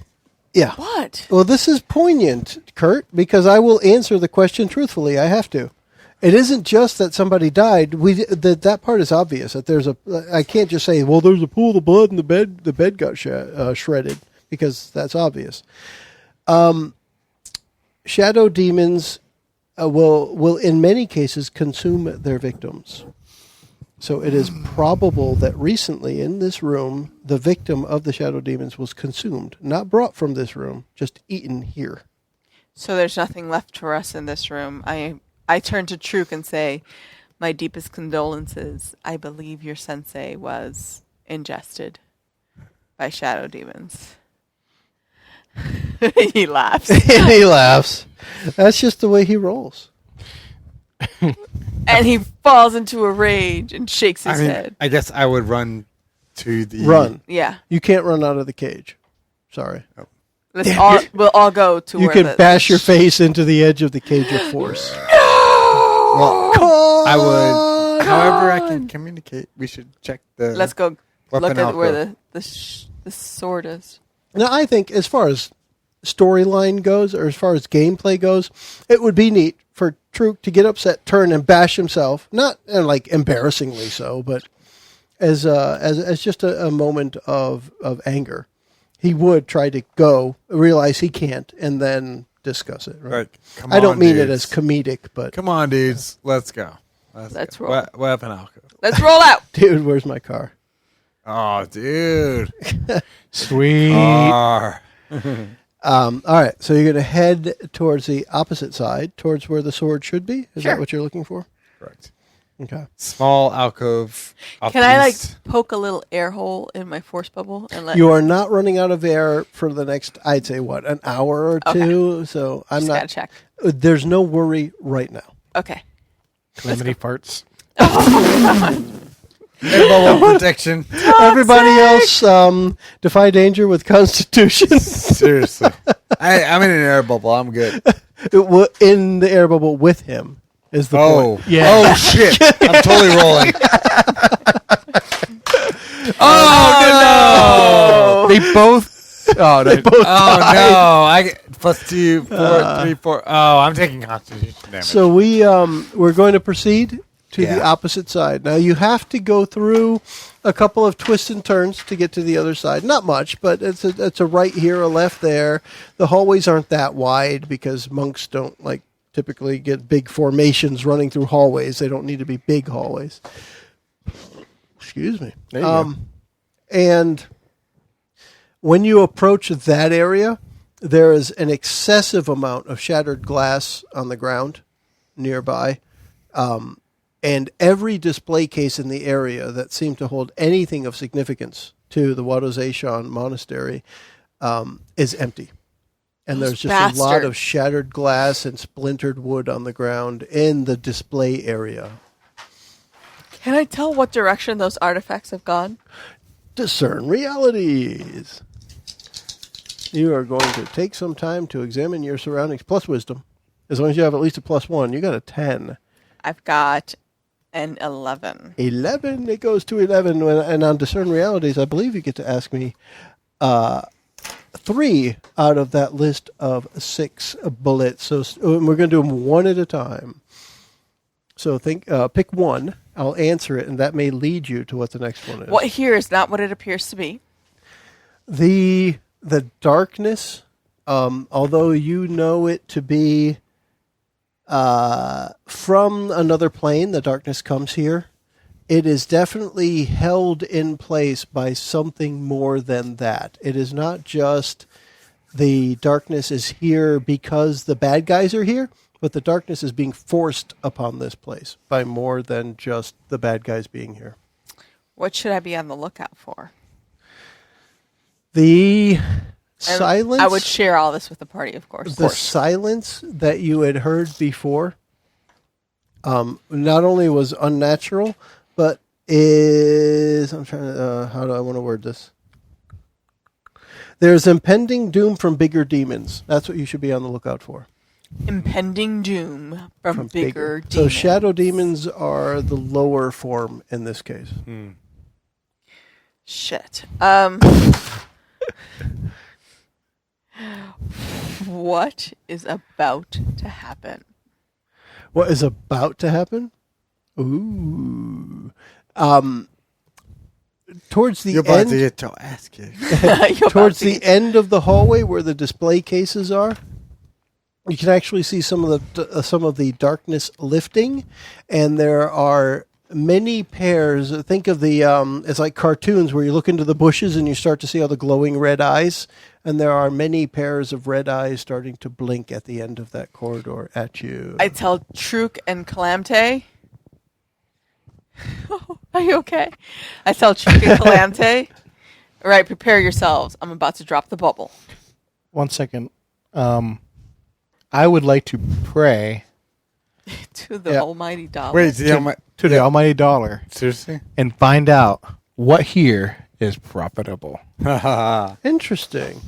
Yeah. What? Well, this is poignant, Kurt, because I will answer the question truthfully. I have to. It isn't just that somebody died. That part is obvious. That I can't just say, well, there's a pool of blood and the bed got shredded, because that's obvious. Shadow demons will in many cases consume their victims. So it is probable that recently in this room, the victim of the shadow demons was consumed, not brought from this room, just eaten here. So there's nothing left for us in this room. I turn to Truk and say, my deepest condolences. I believe your sensei was ingested by shadow demons. He laughs. And he laughs. That's just the way he rolls. And he falls into a rage and shakes his head. I guess I would run to the... Run. Yeah. You can't run out of the cage. Sorry. We'll all go to You where can bash your face into the edge of the cage of force. Well, I would... However I can communicate, we should check the... Let's go weapon look at where alcove. the sword is. Now, I think as far as storyline goes, or as far as gameplay goes, it would be neat for Truk to get upset, turn, and bash himself. Not like embarrassingly so, but as just a moment of anger. He would try to go, realize he can't, and then discuss it. Right? Come I don't on, mean it dudes. as comedic, but Come on, dudes. Let's go. Let's go. roll. Weapon alcove. Let's roll out. dude, where's my car? Oh, dude. Sweet. Arr. All right, so you're going to head towards the opposite side, towards where the sword should be. Is Sure. that what you're looking for? Correct. Okay. Small alcove. off Can the I east. poke a little air hole in my force bubble and let You are not running out of air for the next, I'd say, an hour or two. So I'm just not. gotta check. There's no worry right now. Okay. Calamity farts. Air bubble protection. Everybody else, defy danger with Constitution. Seriously. I'm in an air bubble. I'm good. In the air bubble with him is the Oh. point. Yeah. Oh, shit. I'm totally rolling. Oh, no. They both. Oh, they both. Oh, no. I get +2, 4, 3, 4. Oh, I'm taking constitution damage. So we're going to proceed to the Yeah. opposite side. Now you have to go through a couple of twists and turns to get to the other side. Not much, but it's a right here, a left there. The hallways aren't that wide because monks don't typically get big formations running through hallways. They don't need to be big hallways. Excuse me. There you go. And when you approach that area, There is an excessive amount of shattered glass on the ground nearby. And every display case in the area that seemed to hold anything of significance to the Wadozashan monastery is empty. And there's just a lot of shattered glass and splintered wood on the ground in the display area. Can I tell what direction those artifacts have gone? Discern realities. You are going to take some time to examine your surroundings, plus wisdom. As long as you have at least a +1, you got a 10. I've got an 11. 11, it goes to 11. And on Discern Realities, I believe you get to ask me 3 out of that list of 6 bullets. So we're going to do them one at a time. So pick one. I'll answer it, and that may lead you to what the next one is. What here is not what it appears to be. The darkness, although you know it to be from another plane, the darkness comes here. It is definitely held in place by something more than that. It is not just the darkness is here because the bad guys are here, but the darkness is being forced upon this place by more than just the bad guys being here. What should I be on the lookout for? The silence. I would share all this with the party, of course. The silence that you had heard before not only was unnatural, but I'm trying to, how do I want to word this? There's impending doom from bigger demons. That's what you should be on the lookout for. Impending doom from bigger demons. So shadow demons are the lower form in this case. Shit. What is about to happen? What is about to happen? Ooh. Towards the You're about end, to get your ass kicked. towards the end of the hallway where the display cases are, you can actually see some of the darkness lifting, and there are many pairs. Think of the it's like cartoons where you look into the bushes and you start to see all the glowing red eyes, and there are many pairs of red eyes starting to blink at the end of that corridor at you. I tell Truk and Kalamt'Te. Are you okay? I tell Truk and Kalamt'Te. All right, prepare yourselves. I'm about to drop the bubble. 1 second. I would like to pray To the almighty dollar. Wait, to the almighty dollar seriously? and find out what here is profitable. Interesting.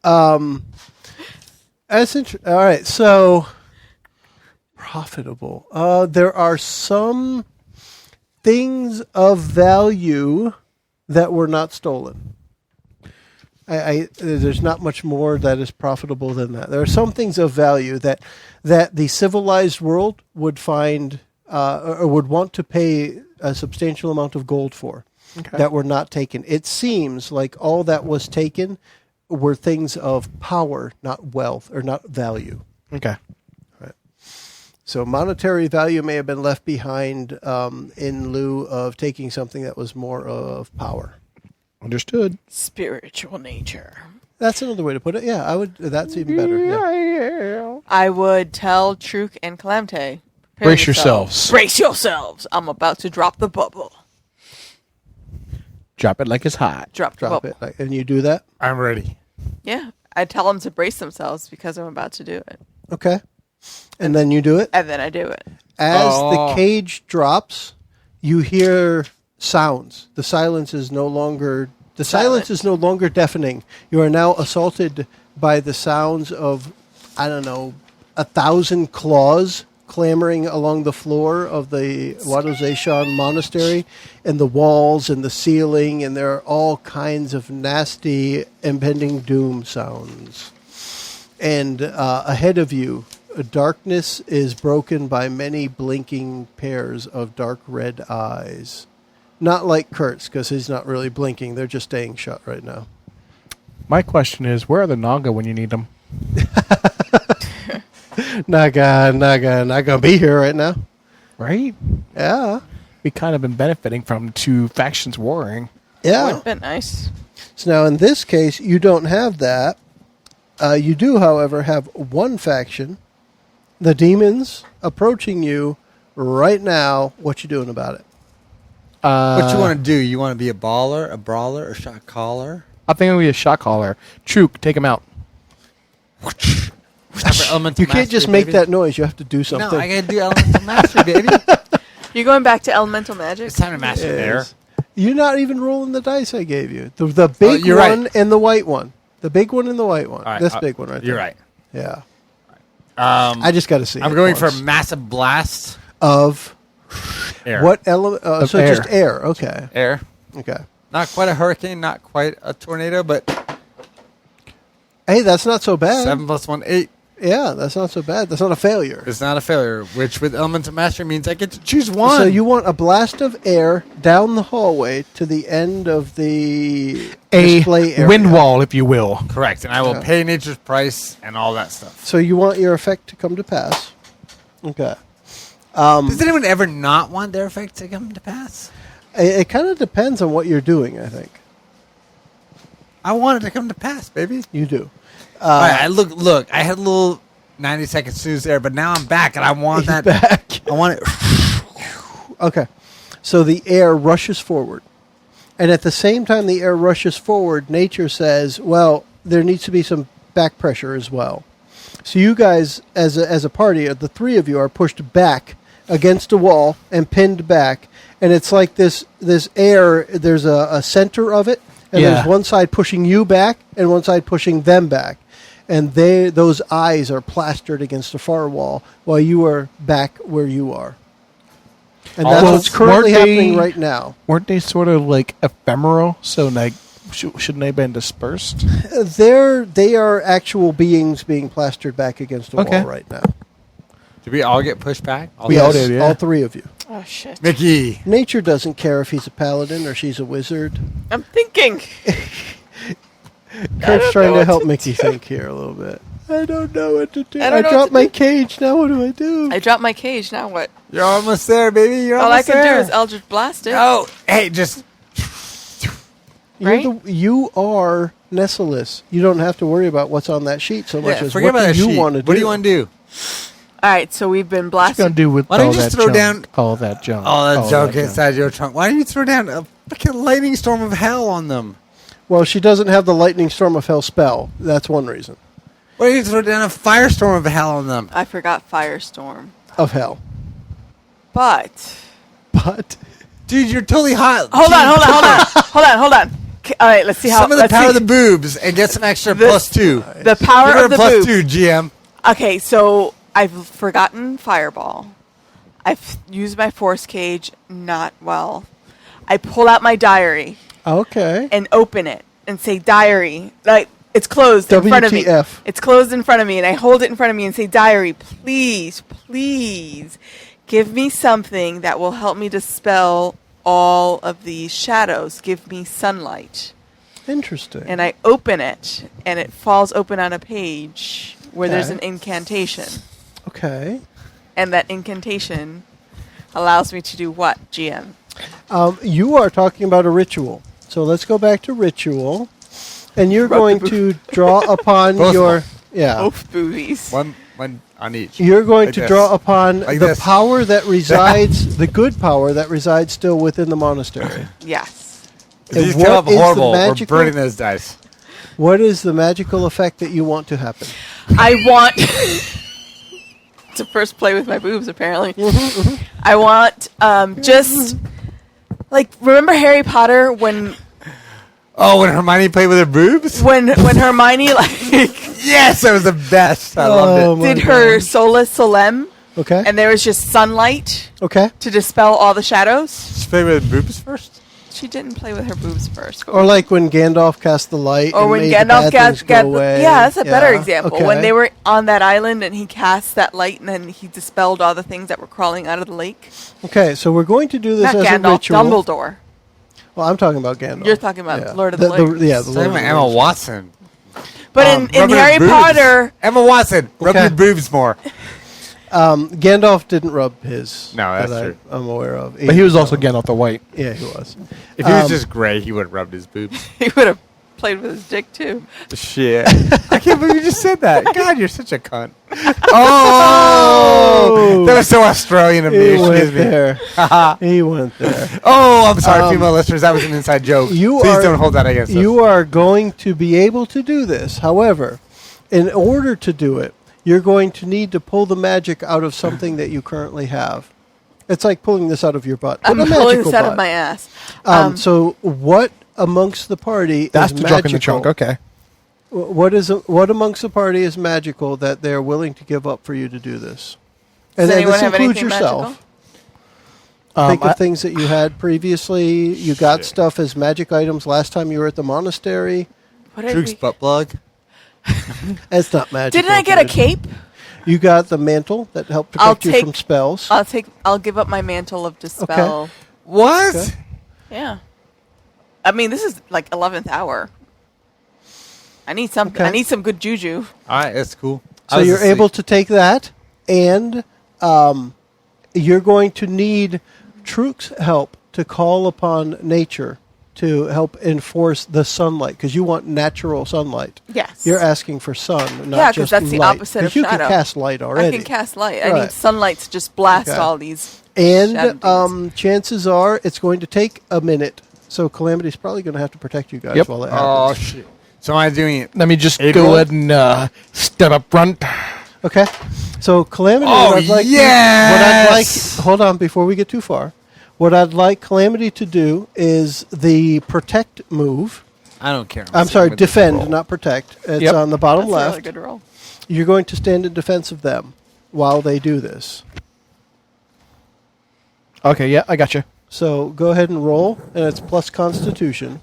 All right, so profitable. There are some things of value that were not stolen. There's not much more that is profitable than that. There are some things of value that the civilized world would find or would want to pay a substantial amount of gold for that were not taken. It seems like all that was taken were things of power, not wealth, or not value. Okay. Right. So monetary value may have been left behind in lieu of taking something that was more of power. Understood. Spiritual nature. That's another way to put it. Yeah, I would. That's even better. Yeah. I would tell Truk and Kalamt'Te. Brace yourselves. Brace yourselves. I'm about to drop the bubble. Drop it like it's hot. Drop the Drop bubble. it, and you do that. I'm ready. Yeah. I tell them to brace themselves because I'm about to do it. Okay, and then you do it. And then I do it. As the cage drops, you hear sounds. The silence is no longer deafening. You are now assaulted by the sounds of, 1,000 claws clamoring along the floor of the Wadozashan monastery, and the walls and the ceiling, and there are all kinds of nasty impending doom sounds. And ahead of you, darkness is broken by many blinking pairs of dark red eyes. Not like Kurt's, because he's not really blinking. They're just staying shut right now. My question is, where are the Naga when you need them? Naga, not gonna be here right now. Right? Yeah. We kind of been benefiting from two factions warring. Yeah. Would have been nice. So now, in this case, you don't have that. You do, however, have one faction. The demons approaching you right now. What you doing about it? What you want to do? You want to be a baller, a brawler, or shot caller? I think it'll be a shot caller. Trook, take him out. You can't just make that noise. You have to do something. No, I gotta do elemental mastery, baby. You're going back to elemental magic? It's time to master there. Yes. You're not even rolling the dice I gave you. The big you're one right. and the white one. The big one and the white one. All right, This big one right there. You're right. Yeah. I just got to see. I'm it going for once. a massive blast. Of Air. what element? So air. just air. Okay. Air. Okay. Not quite a hurricane, not quite a tornado, but Hey, that's not so bad. 7 + 1, 8. Yeah, that's not so bad. That's not a failure. It's not a failure, which with elemental mastery means I get to choose one. So you want a blast of air down the hallway to the end of the A display area. wind wall, if you will. Correct, and I will Yeah. pay nature's price and all that stuff. So you want your effect to come to pass. Okay. Does anyone ever not want their effect to come to pass? It kind of depends on what you're doing, I think. I want it to come to pass, baby. You do. All right, look. I had a little 90-second snooze there, but now I'm back, and I want that back. I want it. Okay. So the air rushes forward. And at the same time the air rushes forward, nature says, well, there needs to be some back pressure as well. So you guys, as a party, the three of you are pushed back against a wall and pinned back. And it's like this air, there's a center of it, and Yeah. there's one side pushing you back and one side pushing them back. And those eyes are plastered against the far wall while you are back where you are. And that's Well, what's currently weren't they- happening right now. Weren't they sort of like ephemeral? So like, shouldn't they have been dispersed? They are actual beings being plastered back against the Okay. wall right now. Did we all get pushed back? We all did, yeah. All three of you. Oh, shit. Mickey. Nature doesn't care if he's a paladin or she's a wizard. I'm thinking. Kurt's don't trying know to what help to Mickey do. think here a little bit. I don't know what to do. I don't know what dropped to my do. cage. Now what do I do? I dropped my cage. Now what? You're almost there, baby. You're All I almost can there. do is Eldritch Blast it. Oh, hey, just right? You are Nessalus. You don't have to worry about what's on that sheet so much as forget what about do that you sheet. want to do. What do you want to do? All right, so we've been What's blasted. gonna do with Why don't all you just that throw junk? down- All that junk. All that junk that inside your trunk. Why don't you throw down a fucking lightning storm of hell on them? Well, she doesn't have the lightning storm of hell spell. That's one reason. Why don't you throw down a firestorm of hell on them? I forgot Firestorm. Of hell. But But Dude, you're totally hot. hold on. All right, let's see how. Some of the let's power see. of the boobs and get some extra This- +2. The power Give her of a the +2, boobs. GM. Okay, so I've forgotten Fireball. I've used my Force Cage not well. I pull out my diary okay. and open it and say diary. Like it's closed in front of me. WTF. It's closed in front of me, and I hold it in front of me and say diary. Please, please, give me something that will help me dispel all of these shadows. Give me sunlight. Interesting. And I open it, and it falls open on a page where there's Okay. an incantation. Okay. And that incantation allows me to do what, GM? You are talking about a ritual. So let's go back to ritual. And you're going to draw upon Both your... of Yeah. Both boobies. One on each. You're going Like to this. draw upon Like the this. power that resides, the good power that resides still within the monastery. Yes. And These what came up is the horrible. We're magical- burning those dice. What is the magical effect that you want to happen? I want to first play with my boobs, apparently. I want just like remember Harry Potter when Oh, when Hermione played with her boobs? when Hermione like Yes, that was the best. I loved it. did her Sola Solem Okay. and there was just sunlight Okay. to dispel all the shadows. Just play with boobs first? She didn't play with her boobs first. Or like when Gandalf cast the light. Or and when made the Gandalf bad things got go away. yeah, that's a better Yeah, example. okay. When they were on that island and he cast that light and then he dispelled all the things that were crawling out of the lake. Okay, so we're going to do this Not as a Gandalf, ritual. Dumbledore. Well, I'm talking about Gandalf. You're talking about Yeah. Lord of the Rings. Yeah, the Talking Lord of about the Emma Rings. Watson. But in rubbing her Harry boobs. Potter, Emma Watson, rub Okay. your boobs more. Gandalf didn't rub his. No, that's that true. I'm aware of. But he was also Gandalf the White. Yeah, he was. If he was just gray, he would have rubbed his boobs. he would have played with his dick too. Shit. I can't believe you just said that. God, you're such a cunt. Oh! That was so Australian of me. He Excuse went me. there. He went there. Oh, I'm sorry, female listeners. That was an inside joke. Please don't hold that against us. You are going to be able to do this. However, in order to do it, you're going to need to pull the magic out of something that you currently have. It's like pulling this out of your butt. I'm pulling this out of my ass. So what amongst the party That's is the magical? junk in the trunk. Okay. What amongst the party is magical that they're willing to give up for you to do this? And Does then anyone this have includes anything yourself. magical? Think of things that you had previously. You got stuff as magic items last time you were at the monastery. What did Truke's we- butt plug. It's not magical. Didn't I get a kid. cape? You got the mantle that helped I'll protect you take- from spells. I'll give up my mantle of dispel. What? Okay. Yeah. I mean, this is like 11th hour. I need some. Okay. I need some good juju. All right, that's cool. So you're able to take that, and you're going to need Truk's help to call upon nature to help enforce the sunlight, because you want natural sunlight. Yes. You're asking for sun, not Yeah, 'cause just that's the light. opposite 'Cause of you shadow. can cast light already. I can cast light. I Right. need sunlight to just blast Okay. all these. shadow And dudes. chances are it's going to take a minute. So Calamity's probably going to have to protect you guys Yep. while it Oh, happens. shit. So am I doing it? Let me just Aid go roll? ahead and step up front. Okay. So Calamity, Oh, what I'd like yes! hold on before we get too far. What I'd like Calamity to do is the protect move. I don't care. I'm sorry, with this defend, roll. not protect. It's Yep. on the bottom That's a left. really good roll. You're going to stand in defense of them while they do this. Okay, yeah, I got you. So go ahead and roll, and it's plus Constitution.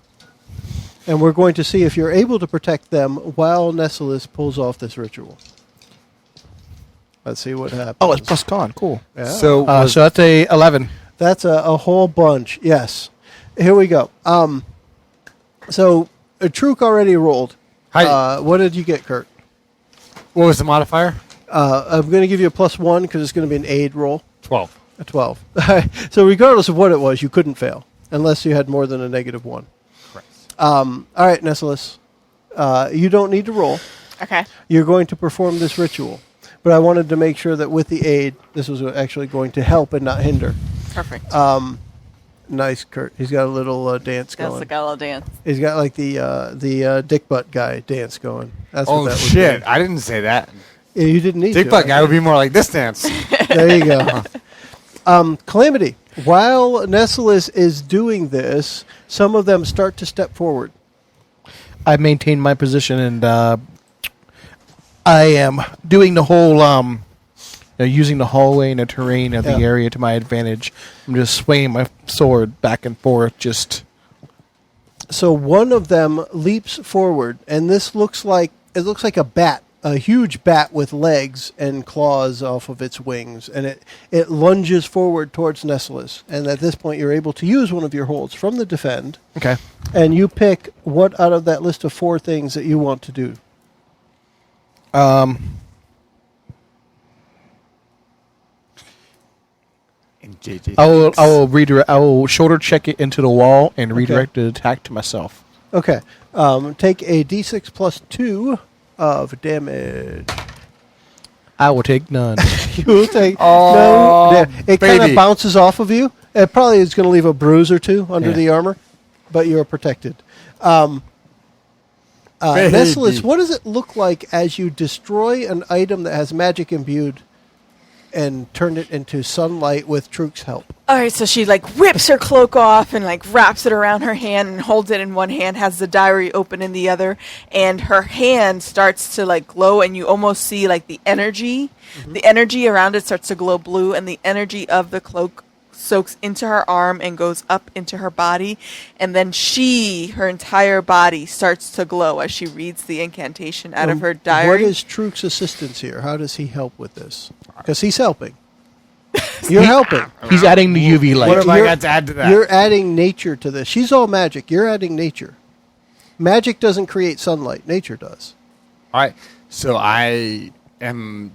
And we're going to see if you're able to protect them while Nessalus pulls off this ritual. Let's see what happens. Oh, it's plus con. Cool. Yeah. So, So that's a 11. That's a whole bunch. Yes. Here we go. So Truk already rolled. Hi. What did you get, Kurt? what was the modifier? I'm going to give you a +1 because it's going to be an aid roll. 12. A 12. So regardless of what it was, you couldn't fail unless you had more than a -1. Correct. All right, Nessalus. You don't need to roll. Okay. You're going to perform this ritual. But I wanted to make sure that with the aid, this was actually going to help and not hinder. Perfect. Nice, Kurt. He's got a little dance That's going. the gallo dance. He's got like the dick butt guy dance going. That's Oh, what that shit. was. I didn't say that. Yeah, you didn't need Dick to. butt guy would be more like this dance. There you go. Calamity. While Nessalus is doing this, some of them start to step forward. I maintain my position, and I am doing the whole, using the hallway and the terrain of the Yeah. area to my advantage. I'm just swinging my sword back and forth, just... So one of them leaps forward, and this looks like a bat, a huge bat with legs and claws off of its wings, and it lunges forward towards Nessalus. And at this point, you're able to use one of your holds from the defend, Okay. and you pick what out of that list of 4 things that you want to do. And JJ. I will redirect. I will shoulder check it into the wall and redirect the attack to myself. Okay. Take a d6 plus 2 of damage. I will take none. You will take Oh, no. It kind of baby. bounces off of you. It probably is going to leave a bruise or 2 under Yeah. the armor, but you are protected. Baby. Nessalus, what does it look like as you destroy an item that has magic imbued and turn it into sunlight with Truk's help? All right, so she like whips her cloak off and like wraps it around her hand and holds it in one hand, has the diary open in the other, and her hand starts to like glow, and you almost see like the energy around it starts to glow blue, and the energy of the cloak soaks into her arm and goes up into her body, and then her entire body starts to glow as she reads the incantation out of her diary. What is Truk's assistance here? How does he help with this? Because he's helping. You're helping. He's adding the UV light. What have I You're- got to add to that? You're adding nature to this. She's all magic. You're adding nature. Magic doesn't create sunlight. Nature does. All right. So I am.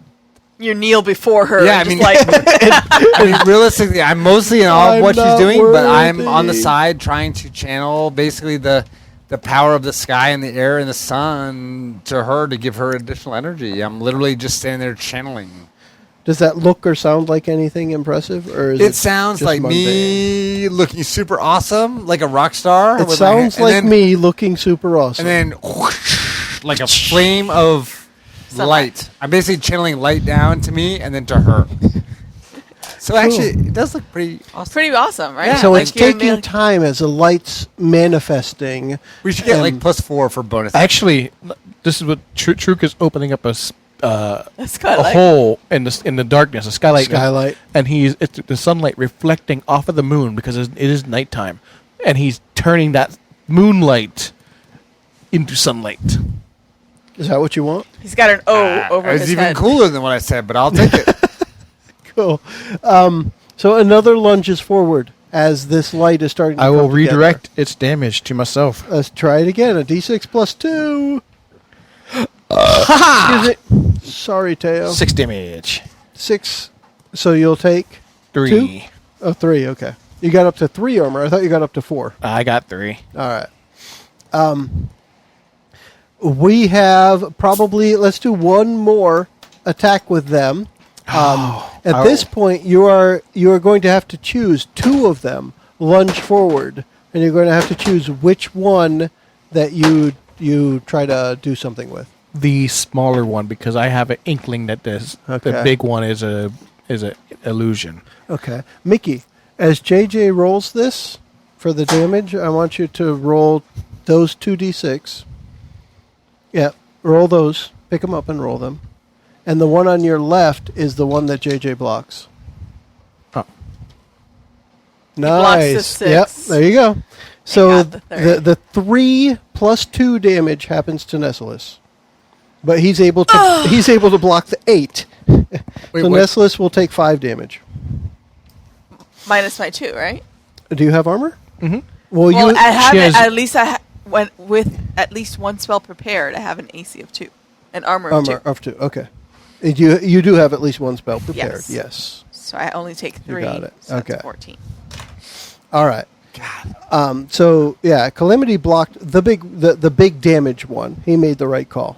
You kneel before her. Yeah, I and mean- just like I mean, realistically, I'm mostly in awe I'm of what she's not doing, but I'm on the worthy. side trying to channel basically the the power of the sky and the air and the sun to her to give her additional energy. I'm literally just standing there channeling. Does that look or sound like anything impressive, or is It sounds just like me looking super awesome, like a rock star. It with my sounds and like then- me looking super awesome. And then whoosh, like a flame of light. I'm basically channeling light down to me and then to her. So actually, it does look pretty awesome. Pretty awesome, right? Yeah, so like it's you're taking time as the light's manifesting. We should get like +4 for bonus. Actually, this is what Truk is opening up That's a good. hole in the darkness, a skylight. Skylight. And it's the sunlight reflecting off of the moon because it is nighttime. And he's turning that moonlight into sunlight. Is that what you want? He's got an O over It's his even head. cooler than what I said, but I'll take it. Cool. So another lunges forward as this light is starting to I will come together. redirect its damage to myself. Let's try it again. A d6 plus 2. Excuse me. Sorry, Teo. 6 damage. 6. So you'll take 3. 2? Oh, 3. Okay. You got up to 3 armor. I thought you got up to 4. I got 3. All right. We have probably, let's do one more attack with them. At this point, you are going to have to choose 2 of them, lunge forward, and you're going to have to choose which one that you try to do something with. The smaller one, because I have an inkling that the Okay. big one is a illusion. Okay. Mickie, as JJ rolls this for the damage, I want you to roll those 2d6. Yeah, roll those. Pick them up and roll them. And the one on your left is the one that JJ blocks. Oh. blocks the Nice. 6. Yep, there you go. So got the third. the 3 plus 2 damage happens to Nessalus. But he's able to block the 8. Wait, So what? Nessalus will take 5 damage. Minus my 2, right? Do you have armor? Mm-hmm. Well, Well, you I have she it, has- at least with at least one spell prepared, I have an AC of 2. An armor of 2. armor of 2. Okay. You do have at least one spell prepared. Yes. Yes. So I only take 3. got it. So Okay. that's 14. All right. So yeah, Calamity blocked the big damage one. He made the right call.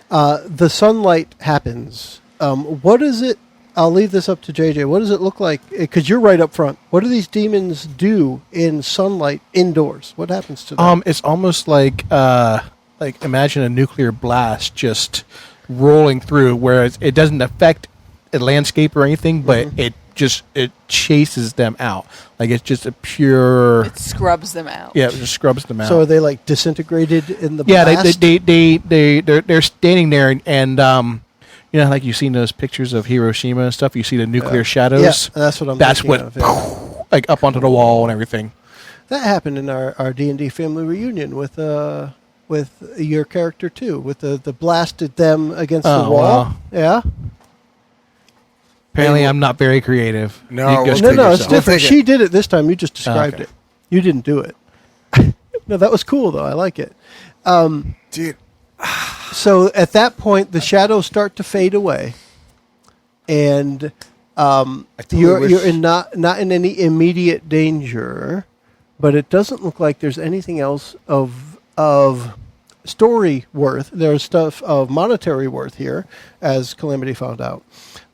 The sunlight happens. What is it? I'll leave this up to JJ. What does it look like? Because you're right up front. What do these demons do in sunlight indoors? What happens to them? It's almost like imagine a nuclear blast just rolling through, whereas it doesn't affect a landscape or anything, but it chases them out. Like it's just a pure. It scrubs them out. Yeah, it just scrubs them out. So are they like disintegrated in the yeah, blast? they're standing there, and you know, like you've seen those pictures of Hiroshima and stuff. You see the nuclear shadows. Yeah, that's what I'm That's thinking what, of, yeah. like up onto the wall and everything. That happened in our D&D family reunion with your character too, with the blasted them against the Oh, wall. wow. Yeah. Apparently, I'm not very creative. No, You we'll just No, take it's yourself. different. take it. She did it this time. You just described okay. it. You didn't do it. No, that was cool though. I like it. Dude, So at that point, the shadows start to fade away, and totally you're wish- in not in any immediate danger, but it doesn't look like there's anything else of story worth. There's stuff of monetary worth here, as Calamity found out.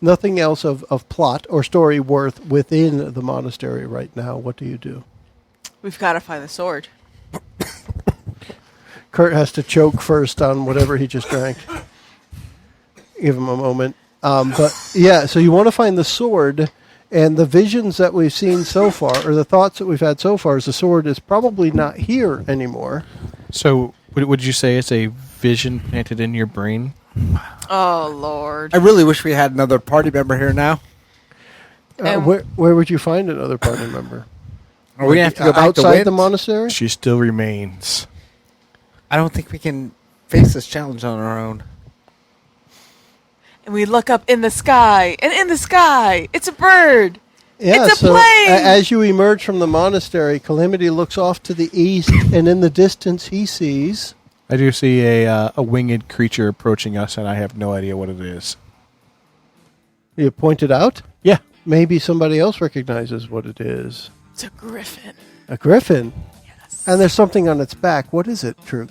Nothing else of plot or story worth within the monastery right now. What do you do? We've got to find the sword. Kurt has to choke first on whatever he just drank. Give him a moment. But yeah, so you want to find the sword, and the visions that we've seen so far, or the thoughts that we've had so far, is the sword is probably not here anymore. So, would you say it's a vision planted in your brain? Oh, Lord. I really wish we had another party member here now. And- Where would you find another party member? Are we gonna have to go back to outside the Wind? monastery? She still remains. I don't think we can face this challenge on our own. And we look up in the sky, and in the sky, it's a bird. Yeah, It's a so plane! as you emerge from the monastery, Calamity looks off to the east, and in the distance he sees... I do see a winged creature approaching us, and I have no idea what it is. You pointed out? Yeah. Maybe somebody else recognizes what it is. It's a griffin. A griffin? Yes. And there's something on its back. What is it, Truk?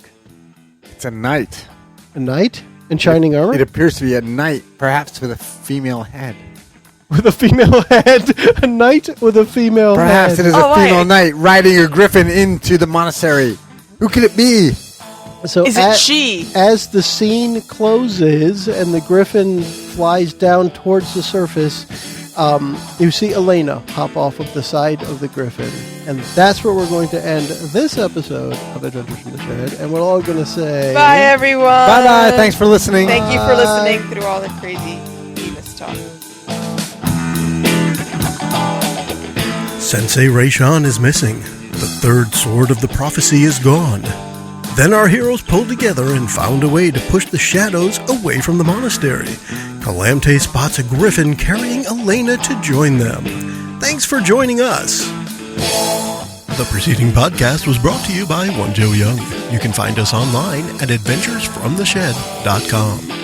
It's a knight. A knight in shining armor? It appears to be a knight, perhaps with a female head. With a female head? A knight with a female Perhaps head. it is a female knight riding a griffin into the monastery. Who could it be? So Is it she? As the scene closes and the griffin flies down towards the surface, you see Elena hop off of the side of the griffin. And that's where we're going to end this episode of Adventures from the Shed. And we're all going to say... Bye, everyone. Bye-bye. Thanks for listening. Thank you for listening through all the crazy Beavis talk. Sensei Rayshawn is missing. The third sword of the prophecy is gone. Then our heroes pulled together and found a way to push the shadows away from the monastery. Kalamt'Te spots a griffin carrying Elena to join them. Thanks for joining us. The preceding podcast was brought to you by One Joe Young. You can find us online at adventuresfromtheshed.com.